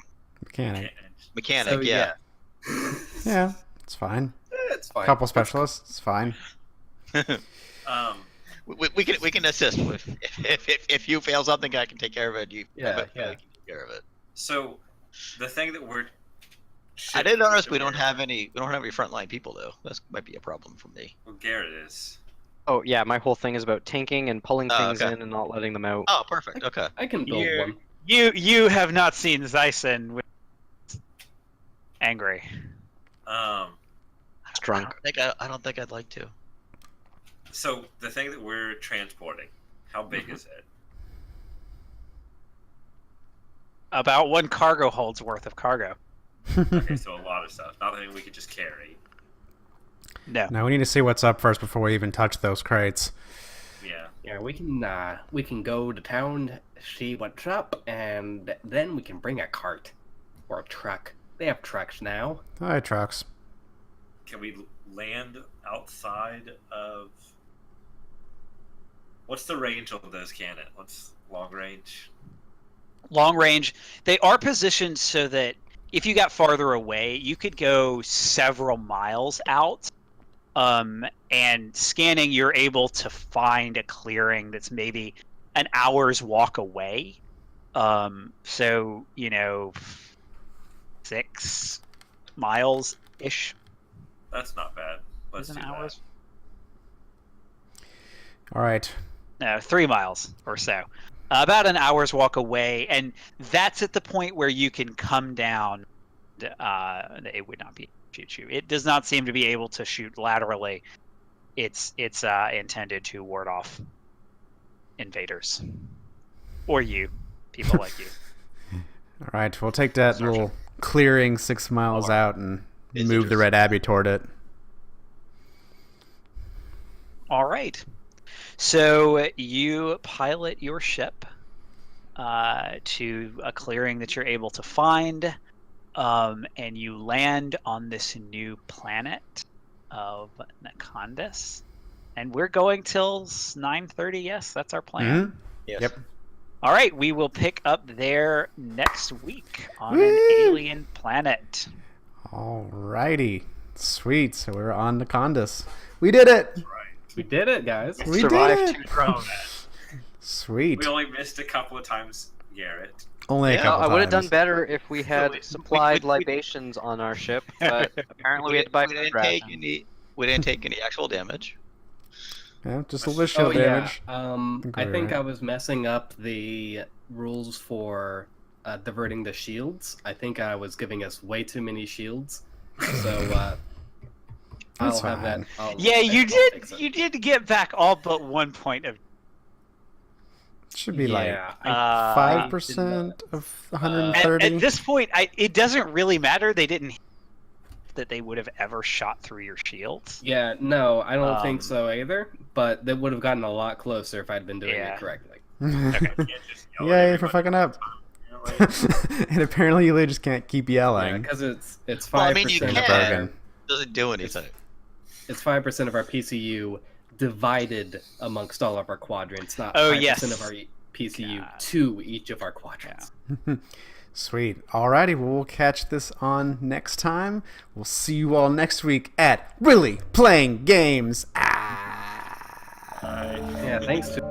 mechanic. mechanic. So, yeah. Yeah, it's fine. It's fine. Couple specialists, it's fine. We can assist with if you fail something, I can take care of it. Yeah. I can take care of it. So, the thing that we're. I did notice we don't have any frontline people though. That might be a problem for me. Well, Garrett is. Oh yeah, my whole thing is about tanking and pulling things okay. in and not letting them out. Oh, perfect. Okay. I can build one. You have not seen Zyson with angry. It's drunk. I don't think I'd like to. So the thing that we're transporting, how big is it? About 1 cargo hold's worth of cargo. Okay, so a lot of stuff. Nothing we could just carry. No. Now we need to see what's up first before we even touch those crates. Yeah. Yeah, we can go to town, see what's up, and then we can bring a cart or a truck. They have trucks now. All right, trucks. Can we land outside of? What's the range on those cannon? What's long range? Long range. They are positioned so that if you got farther away, you could go several miles out. And scanning, you're able to find a clearing that's maybe an hour's walk away. So 6 miles ish. That's not bad. Let's do An that. hour's. All right. No, 3 miles or so. About an hour's walk away, and that's at the point where you can come down. It would not be shoot you. It does not seem to be able to shoot laterally. It's intended to ward off invaders, or you, people like you. All right. We'll take that little clearing 6 miles out and move the Red Abbey toward it. All right. So you pilot your ship to a clearing that you're able to find, and you land on this new planet of Nakondis. And we're going till 9:30. Yes, that's our plan. Mhm. Yes. Yep. All right, we will pick up there next week on an alien planet. All righty. Sweet. So we're on Nakondis. We did it. We did it, guys. We Survived did 2 it. drones. Sweet. We only missed a couple of times, Garrett. Only a Yeah, couple I would have done times. better if we had we- supplied we- libations on our ship, but apparently we had to buy we didn't food take rations. we didn't take any actual damage. Yeah, just a little shield damage. I we're think right. I was messing up the rules for diverting the shields. I think I was giving us way too many shields. So I'll That's have that. fine. Yeah, you I'll did. fix it. You did get back all but 1 point of. Should be like Yeah, 5% of At, 130. at this point, it doesn't really matter. They didn't that they would have ever shot through your shields. Yeah, no, I don't think Um, so either. But they would have gotten a lot closer if I'd been doing Yeah. it correctly. Can't just yell at Yay for everybody fucking all up. the time, you know, like- And apparently you just can't keep Yeah, yelling. because it's Well, I 5%. mean, you of can. our, Bargain. Doesn't do anything. it's 5% of our PCU divided amongst all of our quadrants, not Oh, 5% yes. of our PCU God. to each of our quadrants. Sweet. Alrighty, well, we'll catch this on next time. We'll see you all next week at Really Playing Games. Yeah, thanks to